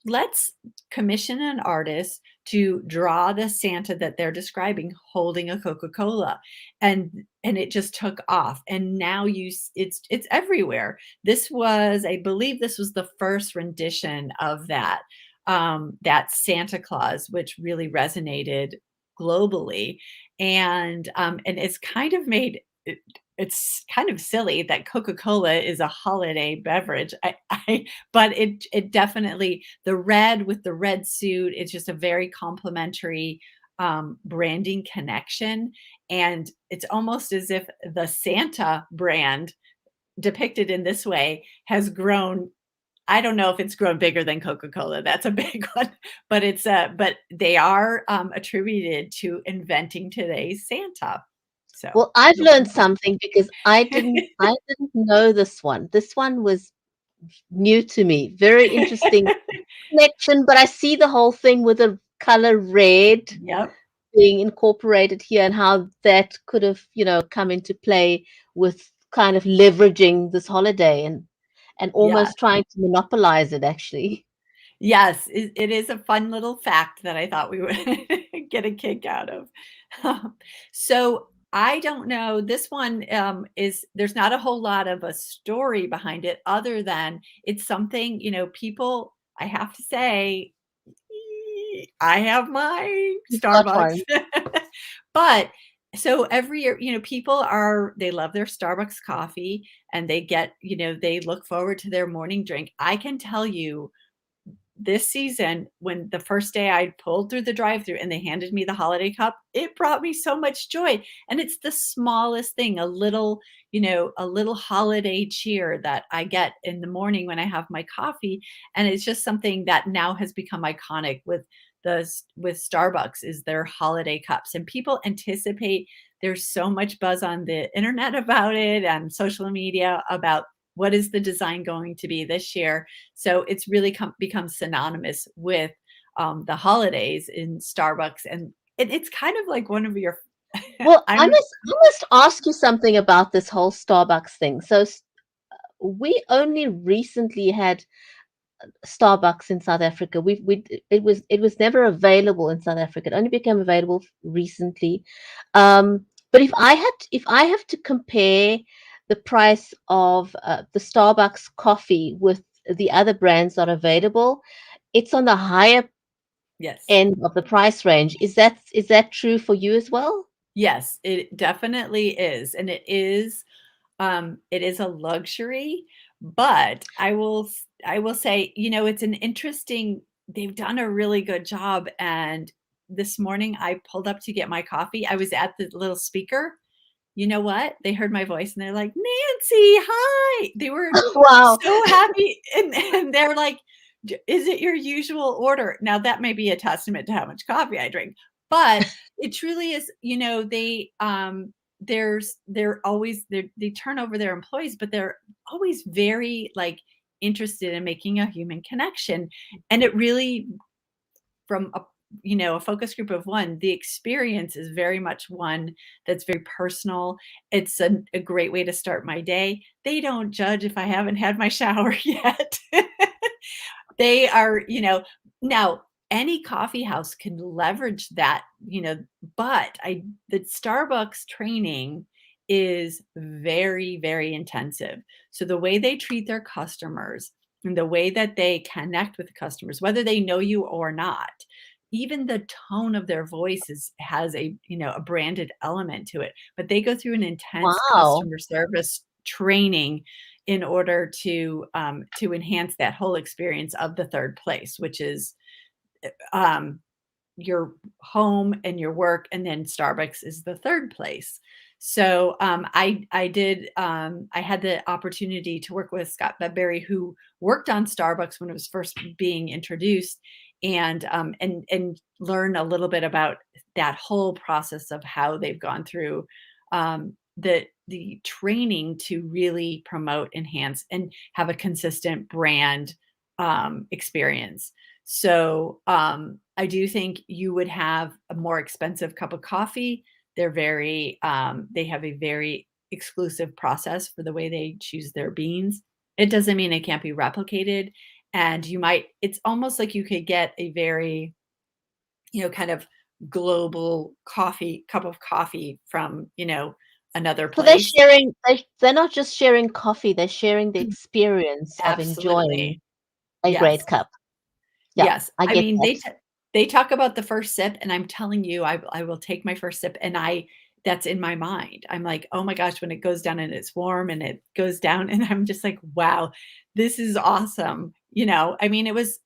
Let's commission an artist to draw the Santa that they're describing holding a Coca-Cola." And it just took off. And now it's everywhere. I believe this was the first rendition of that Santa Claus, which really resonated globally. And it's kind of made it's kind of silly that Coca-Cola is a holiday beverage. But it definitely, the red with the red suit, it's just a very complimentary branding connection. And it's almost as if the Santa brand depicted in this way has grown. I don't know if it's grown bigger than Coca-Cola. That's a big one, but they are attributed to inventing today's Santa. So Well, I've learned something because I didn't know this one. This one was new to me. Very interesting connection, but I see the whole thing with the color red Yep. being incorporated here and how that could have, come into play with kind of leveraging this holiday and Yeah. almost trying to monopolize it actually. Yes, it is a fun little fact that I thought we would get a kick out of. So, I don't know, this one, is there's not a whole lot of a story behind it other than it's something, people, I have to say, I have my You've got Starbucks. one. But so every year, they love their Starbucks coffee and they look forward to their morning drink. I can tell you this season, when the first day I pulled through the drive-through and they handed me the holiday cup, it brought me so much joy. And it's the smallest thing, a little holiday cheer that I get in the morning when I have my coffee. And it's just something that now has become iconic with Starbucks is their holiday cups. And people anticipate, there's so much buzz on the internet about it and social media about what is the design going to be this year. So it's really become synonymous with the holidays in Starbucks, and it's kind of like one of your. Well, I I'm must I must ask you something about this whole Starbucks thing. So we only recently had Starbucks in South Africa. It was never available in South Africa. It only became available recently. But if I have to compare the price of the Starbucks coffee with the other brands that are available, it's on the higher Yes, end of the price range. Is that true for you as well? yes, it definitely is, and it is a luxury, but I will say, it's an interesting. They've done a really good job. And this morning I pulled up to get my coffee. I was at the little speaker. You know what? They heard my voice and they're like, "Nancy, hi." They were Wow. so happy, and they're like, Is it your usual order?" Now that may be a testament to how much coffee I drink, but it truly is, they turn over their employees, but they're always very like interested in making a human connection. And it really, from a focus group of one, the experience is very much one that's very personal. It's a great way to start my day. They don't judge if I haven't had my shower yet. They are, now any coffee house can leverage that, but the Starbucks training is very, very intensive. So the way they treat their customers and the way that they connect with the customers, whether they know you or not, even the tone of their voices has a branded element to it. But they go through an intense Wow. customer service training in order to enhance that whole experience of the third place, which is um, your home and your work, and then Starbucks is the third place. So I had the opportunity to work with Scott Bedbury, who worked on Starbucks when it was first being introduced, and learn a little bit about that whole process of how they've gone through the training to really promote, enhance, and have a consistent brand experience. So I do think you would have a more expensive cup of coffee. They have a very exclusive process for the way they choose their beans. It doesn't mean it can't be replicated. And it's almost like you could get a very, kind of global cup of coffee from, another So they're place. sharing, they're not just sharing coffee, they're sharing the experience of enjoying Absolutely. a Yes. great cup. Yeah, Yes. I I get mean, that. they talk about the first sip, and I'm telling you, I will take my first sip, and that's in my mind. I'm like, "Oh my gosh," when it goes down and it's warm and it goes down, and I'm just like, "Wow, this is awesome." I mean, it was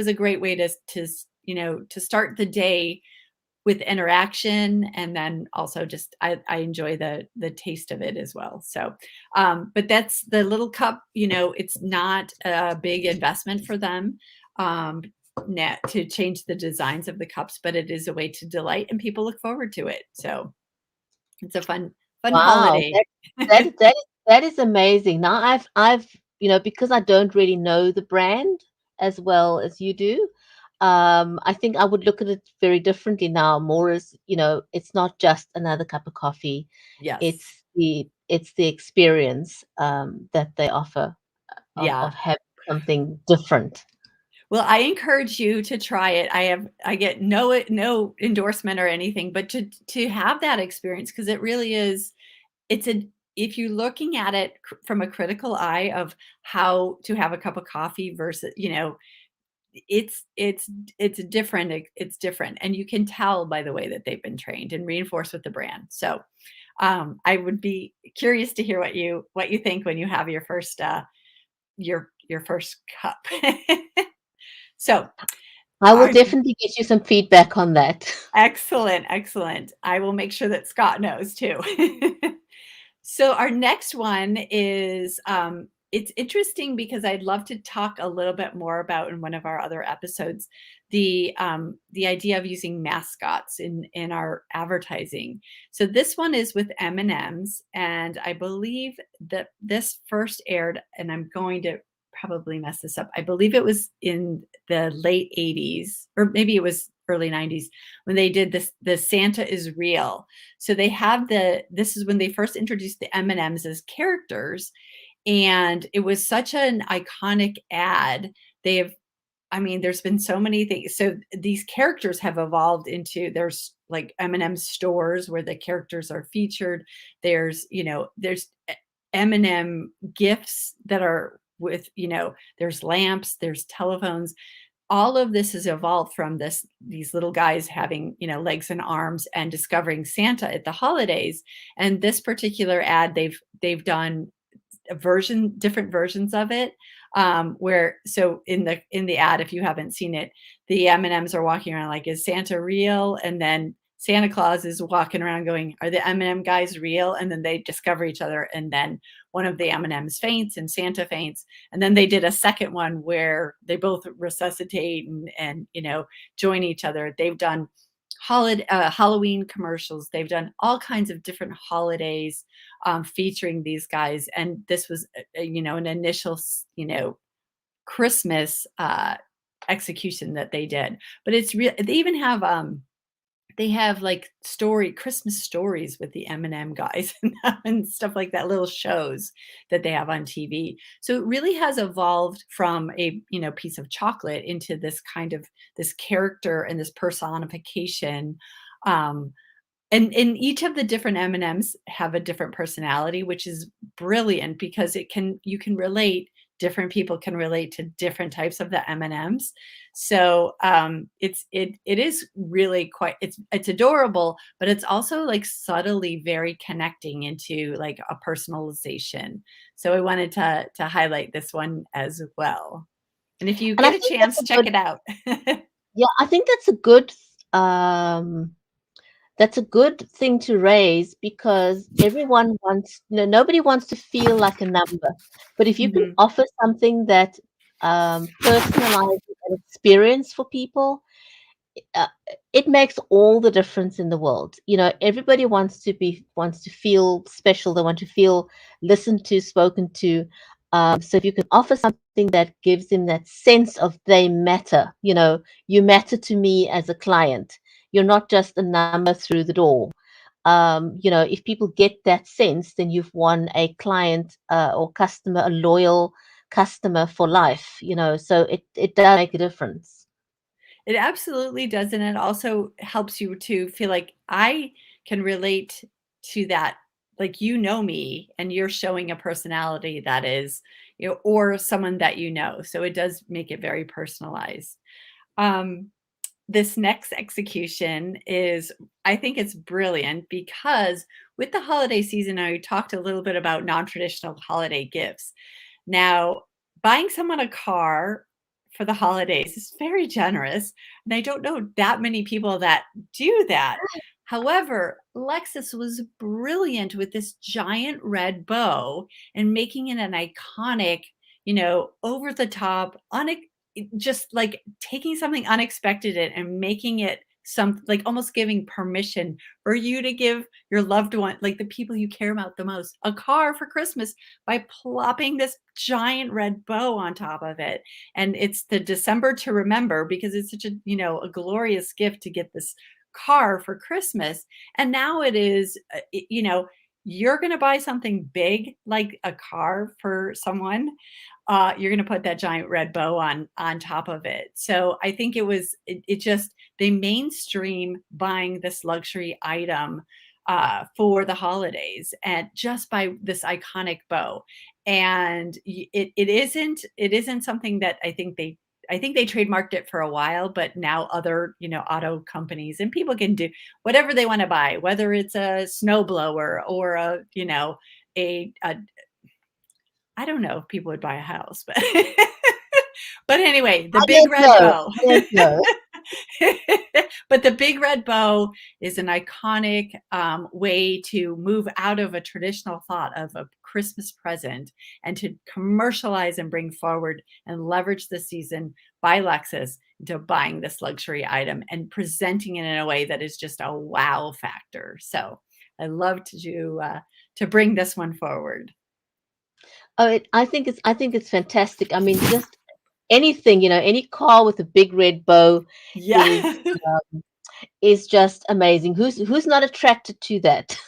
a great way to start the day with interaction, and then also just I enjoy the taste of it as well. So, but that's the little cup, it's not a big investment for them to change the designs of the cups, but it is a way to delight, and people look forward to it. So it's a fun Wow, holiday. that is amazing. Now I've because I don't really know the brand as well as you do, I think I would look at it very differently now, more as, it's not just another cup of coffee. Yes. It's the experience that they offer of Yeah. having something different. Well, I encourage you to try it. I get no endorsement or anything, but to have that experience, because it really is. It's a If you're looking at it from a critical eye of how to have a cup of coffee versus, it's different. It's different, and you can tell by the way that they've been trained and reinforced with the brand. So, I would be curious to hear what you think when you have your first cup. So, I will our definitely get you some feedback on that. excellent, excellent. I will make sure that Scott knows too. So our next one is it's interesting because I'd love to talk a little bit more about in one of our other episodes the idea of using mascots in our advertising. So this one is with M&Ms, and I believe that this first aired, and I'm going to probably mess this up. I believe it was in the late 80s, or maybe it was early 90s, when they did this, the Santa is real. So they have this is when they first introduced the M&Ms as characters, and it was such an iconic ad. They have I mean, there's been so many things. So these characters have evolved into, there's like M&M stores where the characters are featured. There's M&M gifts that are with, there's lamps, there's telephones. All of this has evolved from these little guys having, legs and arms and discovering Santa at the holidays. And this particular ad, they've done different versions of it, where so in the ad, if you haven't seen it, the M&Ms are walking around like, is Santa real? And then Santa Claus is walking around going, are the M&M guys real? And then they discover each other, and then one of the M&Ms faints and Santa faints, and then they did a second one where they both resuscitate and join each other. They've done Halloween commercials. They've done all kinds of different holidays featuring these guys. And this was, an initial, Christmas execution that they did. But it's real. They even have they have like Christmas stories with the M&M guys and stuff like that, little shows that they have on TV. So it really has evolved from a, piece of chocolate into this kind of this character and this personification. Um, and each of the different M&Ms have a different personality, which is brilliant because you can relate different people can relate to different types of the M&Ms. So, it is really it's adorable, but it's also, like, subtly very connecting into, like, a personalization. So I wanted to highlight this one as well. And if you And I get a think that's chance, a check good, it out. yeah, I think um, that's a good thing to raise because everyone wants, nobody wants to feel like a number. But if you can Mhm. offer something that personalizes an experience for people, uh, it makes all the difference in the world. Everybody wants to feel special. They want to feel listened to, spoken to. So if you can offer something that gives them that sense of they matter, you matter to me as a client. You're not just a number through the door. If people get that sense, then you've won a client or customer, a loyal customer for life. So it does make a difference. It absolutely does, and it also helps you to feel like I can relate to that. Like, me, and you're showing a personality that is, or someone that you know. So it does make it very personalized. Um, this next execution is, I think it's brilliant because with the holiday season, I talked a little bit about non-traditional holiday gifts. Now, buying someone a car for the holidays is very generous, and I don't know that many people that do that. However, Lexus was brilliant with this giant red bow and making it an iconic, over the top, just like taking something unexpected and making it some like almost giving permission for you to give your loved one, like the people you care about the most, a car for Christmas by plopping this giant red bow on top of it. And it's the December to remember because it's such a glorious gift to get this car for Christmas. And now it is, you're going to buy something big like a car for someone. You're going to put that giant red bow on top of it. So I think it just they mainstream buying this luxury item for the holidays and just by this iconic bow. And it isn't something that I think they trademarked it for a while, but now other, auto companies and people can do whatever they want to buy, whether it's a snowblower or a I don't know if people would buy a house, but but anyway, the I big don't red know. bow. I don't know. But the big red bow is an iconic way to move out of a traditional thought of a Christmas present and to commercialize and bring forward and leverage the season by Lexus into buying this luxury item and presenting it in a way that is just a wow factor. So I love to bring this one forward. I think it's fantastic. I mean, just anything, any car with a big red bow Yeah. is is just amazing. Who's not attracted to that?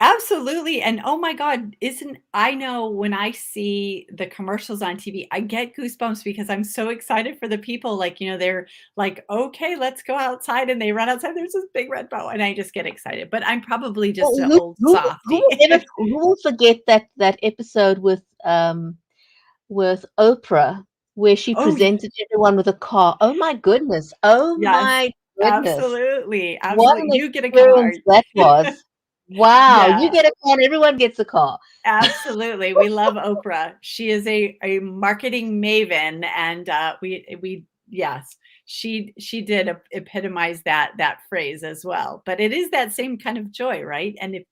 Absolutely, and oh my god, isn't I know when I see the commercials on TV, I get goosebumps because I'm so excited for the people, like, they're like, "Okay, let's go outside," and they run outside, there's this big red bow, and I just get excited, but I'm probably Well, just an old softie. who will forget that episode with Oprah where she Oh, y presented everyone with a car? Oh my goodness. Oh yes, my goodness. absolutely, What absolutely, an you get a car. experience that was. Wow, you Yeah. get a car and everyone gets a car. Absolutely. We love Oprah. She is a marketing maven and we yes, she did epitomize that phrase as well. But it is that same kind of joy, right? And if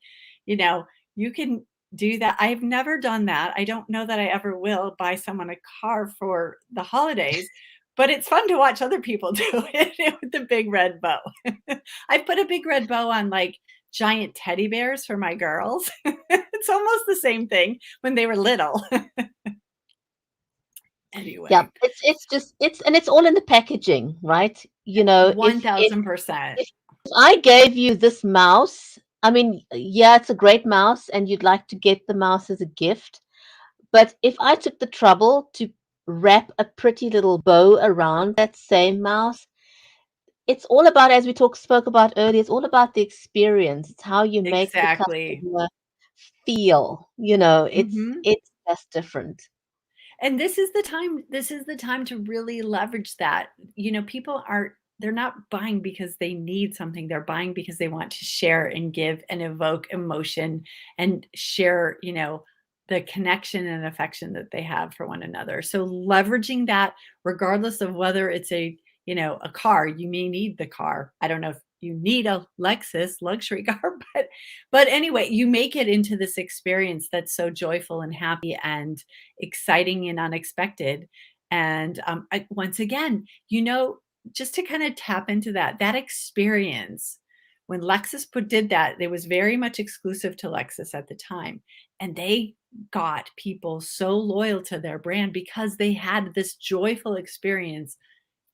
you know, you can do that. I've never done that. I don't know that I ever will buy someone a car for the holidays, But it's fun to watch other people do it with the big red bow. I put a big red bow on, like, giant teddy bears for my girls. It's almost the same thing when they were little. Yeah, Anyway, it's just it's all in the packaging, right? You know, if 1000%. I gave you this mouse, I mean, yeah, it's a great mouse and you'd like to get the mouse as a gift, but if I took the trouble to wrap a pretty little bow around that same mouse, it's all about, as we spoke about earlier, it's all about the experience. It's how you make the Exactly. customer feel, you know, Mhm. it's just different. And this is the time to really leverage that. People are they're not buying because they need something. They're buying because they want to share and give and evoke emotion and share, the connection and affection that they have for one another. So leveraging that regardless of whether it's a car, you may need the car. I don't know if you need a Lexus luxury car, but anyway, you make it into this experience that's so joyful and happy and exciting and unexpected. And once again, just to kind of tap into that experience, when Lexus did that, it was very much exclusive to Lexus at the time. And they got people so loyal to their brand because they had this joyful experience,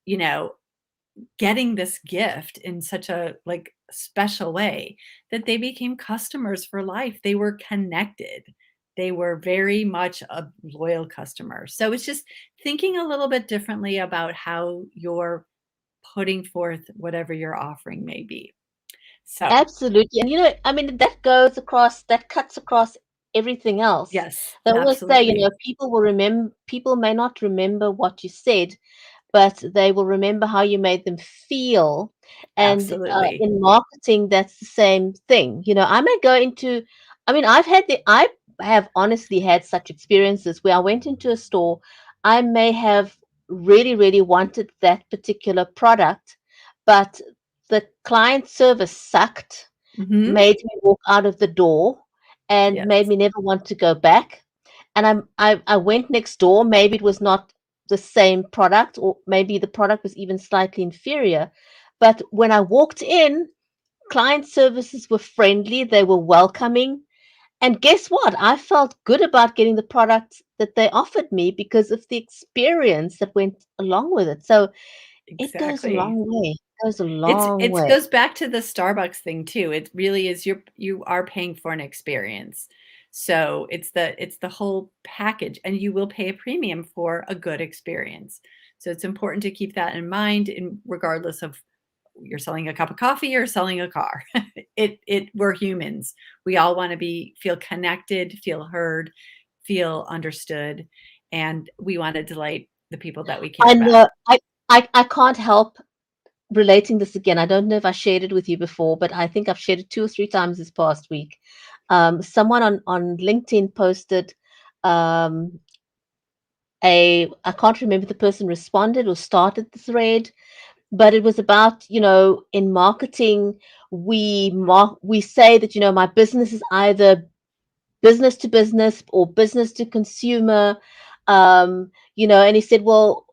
you know, getting this gift in such a like special way that they became customers for life. They were connected. They were very much a loyal customer. So it's just thinking a little bit differently about how you're putting forth whatever your offering may be. So, Absolutely. And I mean, that cuts across everything else. yes, They always say, absolutely. people may not remember what you said, but they will remember how you made them feel. And Absolutely. in marketing, that's the same thing. I may go into, I mean, I have honestly had such experiences where I went into a store, I may have really, really wanted that particular product, but the client service sucked, Mhm. made me walk out of the door, and made Yes, me never want to go back. And I went next door. Maybe it was not the same product, or maybe the product was even slightly inferior. But when I walked in, client services were friendly, they were welcoming. And guess what? I felt good about getting the product that they offered me because of the experience that went along with it. So it goes a exactly. long way. It goes a It's long it way. goes back to the Starbucks thing too. It really is you are paying for an experience. So it's the whole package, and you will pay a premium for a good experience. So it's important to keep that in mind, in regardless of you're selling a cup of coffee or selling a car. We're humans. We all want to feel connected, feel heard, feel understood, and we want to delight the people that we care And about. I can't help relating this again. I don't know if I shared it with you before, but I think I've shared it 2 or 3 times this past week. Someone on LinkedIn posted um, I can't remember the person responded or started the thread, but it was about, in marketing, we say that, my business is either business to business or business to consumer. And he said, well,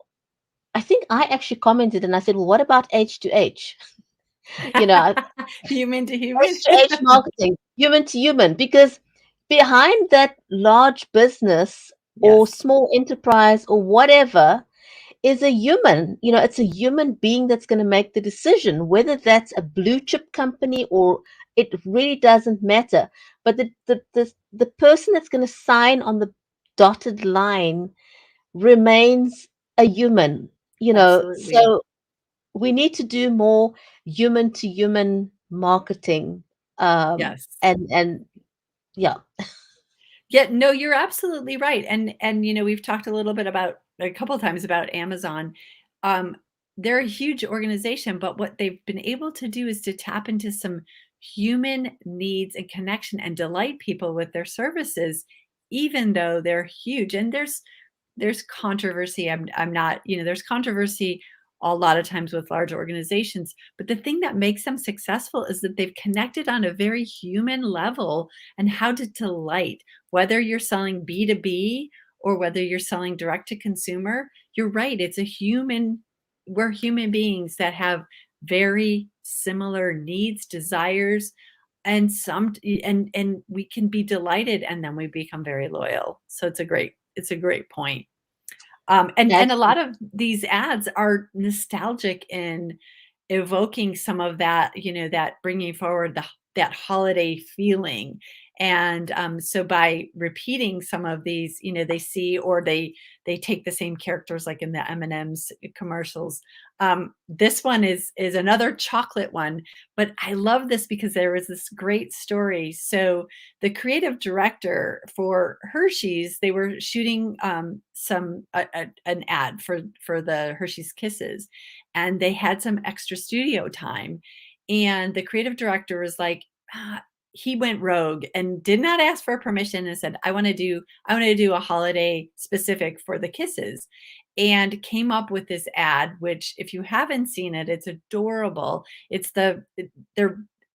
I think I actually commented and I said, well, what about H to H? You know, Human to human. H marketing, human to human, because behind that large business or Yes, small enterprise or whatever is a human. It's a human being that's going to make the decision, whether that's a blue chip company or it really doesn't matter. But the person that's going to sign on the dotted line remains a human. absolutely. So we need to do more human to human marketing. Yes. And yeah, Yeah, no, you're absolutely right. And we've talked a little bit about a couple of times about Amazon. Um, they're a huge organization, but what they've been able to do is to tap into some human needs and connection and delight people with their services, even though they're huge. And there's controversy. I'm not, there's controversy a lot of times with large organizations, but the thing that makes them successful is that they've connected on a very human level and how to delight, whether you're selling B2B or whether you're selling direct to consumer, you're right. We're human beings that have very similar needs, desires, and and we can be delighted and then we become very loyal. So it's a great point. And a That's lot of these ads are nostalgic in evoking some of that, that bringing forward that holiday feeling. And so by repeating some of these, they see, or they take the same characters like in the M&Ms commercials. This one is another chocolate one, but I love this because there was this great story. So the creative director for Hershey's, they were shooting an ad for the Hershey's Kisses, and they had some extra studio time. And the creative director was like, he went rogue and did not ask for permission and said, I want to do a holiday specific for the Kisses, and came up with this ad, which if you haven't seen it, it's adorable. It's they're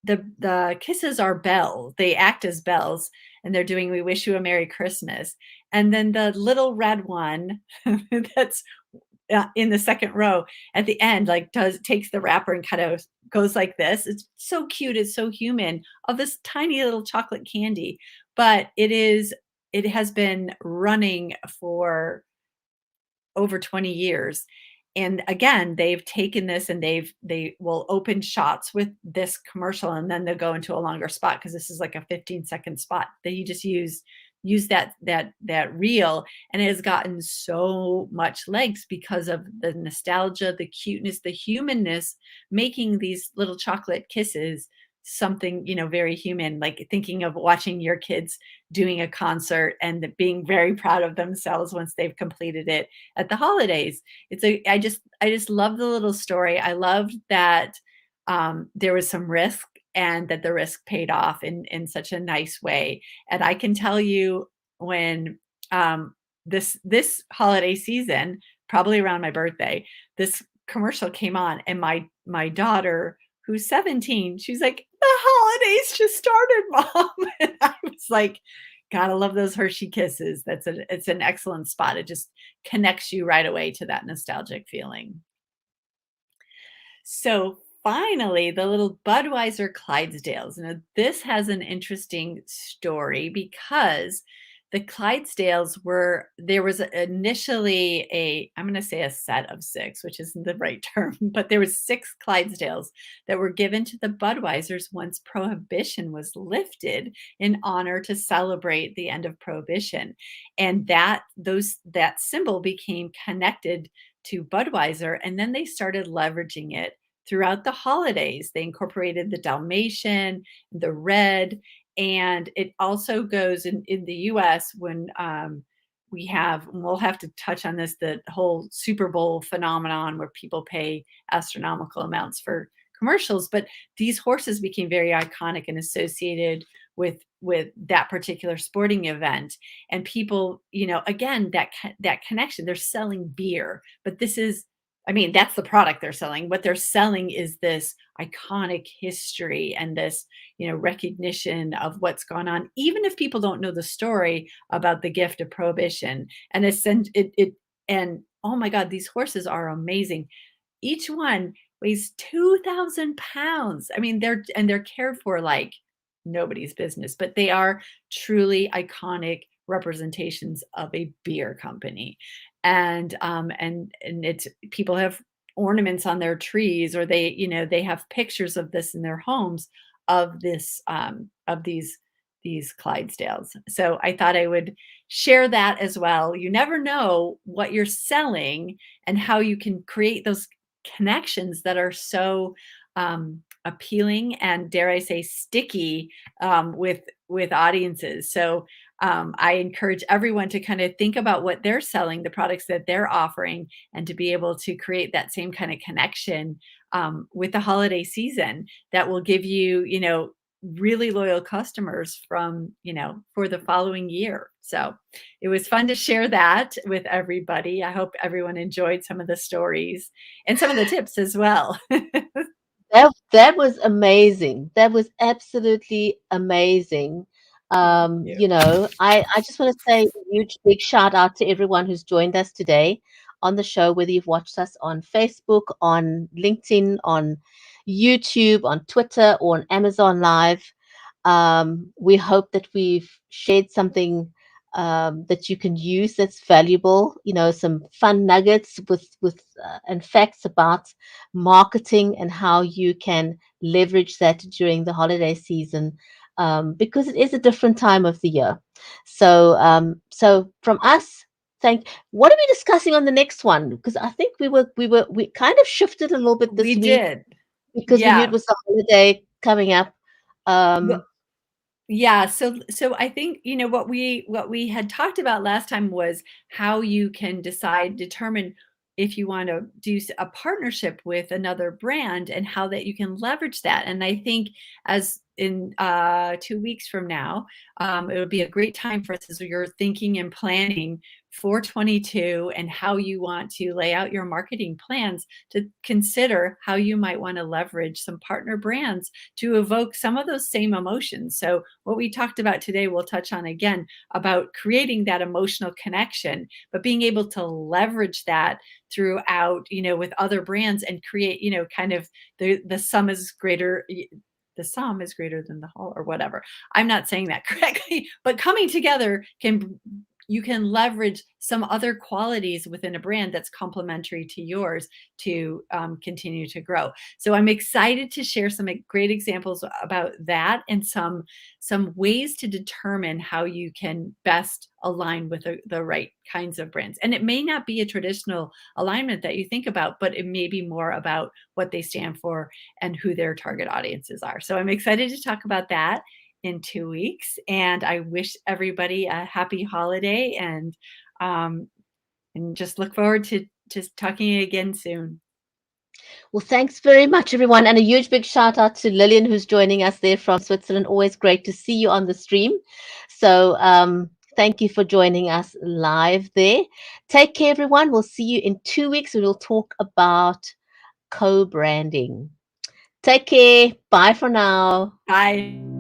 the Kisses are bells. They act as bells, and they're doing "We Wish You a Merry Christmas." And then the little red one that's in the second row at the end, like takes the wrapper and kind of goes like this. It's so cute. It's so human, of this tiny little chocolate candy, but it has been running for over 20 years. And again, they've taken this and they will open shots with this commercial, and then they'll go into a longer spot because this is like a 15-second spot that you just use that reel, and it has gotten so much legs because of the nostalgia, the cuteness, the humanness, making these little chocolate kisses something, very human, like thinking of watching your kids doing a concert and being very proud of themselves once they've completed it at the holidays. I just love the little story. I loved that there was some risk, and that the risk paid off in such a nice way. And I can tell you, when this holiday season, probably around my birthday, this commercial came on, and my daughter, who's 17, she's like, the holidays just started, mom. And I was like, gotta love those Hershey Kisses. It's an excellent spot. It just connects you right away to that nostalgic feeling. So finally, the little Budweiser Clydesdales. Now, this has an interesting story because the Clydesdales there was initially I'm going to say a set of six, which isn't the right term, but there was six Clydesdales that were given to the Budweisers once Prohibition was lifted, in honor to celebrate the end of Prohibition. And that symbol became connected to Budweiser, and then they started leveraging it throughout the holidays. They incorporated the Dalmatian, the red, and it also goes in the US when we'll have to touch on this, the whole Super Bowl phenomenon where people pay astronomical amounts for commercials, but these horses became very iconic and associated with that particular sporting event. And people, again, that connection. They're selling beer, but that's the product they're selling. What they're selling is this iconic history and this, recognition of what's gone on, even if people don't know the story about the gift of Prohibition. And and oh my God, these horses are amazing. Each one weighs 2,000 pounds. I mean, they're cared for like nobody's business, but they are truly iconic representations of a beer company. And it's, people have ornaments on their trees, or they have pictures of this in their homes, of these Clydesdales. So I thought I would share that as well. You never know what you're selling and how you can create those connections that are so appealing and, dare I say, sticky with audiences. So I encourage everyone to kind of think about what they're selling, the products that they're offering, and to be able to create that same kind of connection with the holiday season that will give you, really loyal customers for the following year. So it was fun to share that with everybody. I hope everyone enjoyed some of the stories and some of the tips as well. that was amazing. That was absolutely amazing. Thank you. I just want to say a huge big shout out to everyone who's joined us today on the show, whether you've watched us on Facebook, on LinkedIn, on YouTube, on Twitter, or on Amazon Live. We hope that we've shared something that you can use that's valuable. Some fun nuggets with and facts about marketing and how you can leverage that during the holiday season, because it is a different time of the year. So from us, what are we discussing on the next one? Because I think we kind of shifted a little bit We this week did. because we knew it Yeah. was the holiday coming up. Well, Um, yeah, so I think, what we had talked about last time was how you can determine if you want to do a partnership with another brand and how that you can leverage that. And I think as in 2 weeks from now, it would be a great time for us as you're thinking and planning for 22 and how you want to lay out your marketing plans to consider how you might want to leverage some partner brands to evoke some of those same emotions. So what we talked about today, we'll touch on again about creating that emotional connection, but being able to leverage that throughout, with other brands and create, kind of the sum is greater. The sum is greater than the whole, or whatever. I'm not saying that correctly, but coming together you can leverage some other qualities within a brand that's complementary to yours to continue to grow. So I'm excited to share some great examples about that and some ways to determine how you can best align with the right kinds of brands. And it may not be a traditional alignment that you think about, but it may be more about what they stand for and who their target audiences are. So I'm excited to talk about that in 2 weeks. And I wish everybody a happy holiday and just look forward to just talking again soon. well, thanks very much, everyone. And a huge big shout out to Lillian, who's joining us there from Switzerland. Always great to see you on the stream. So thank you for joining us live there. Take care, everyone. We'll see you in 2 weeks. We will talk about co-branding. Take care. Bye for now. Bye.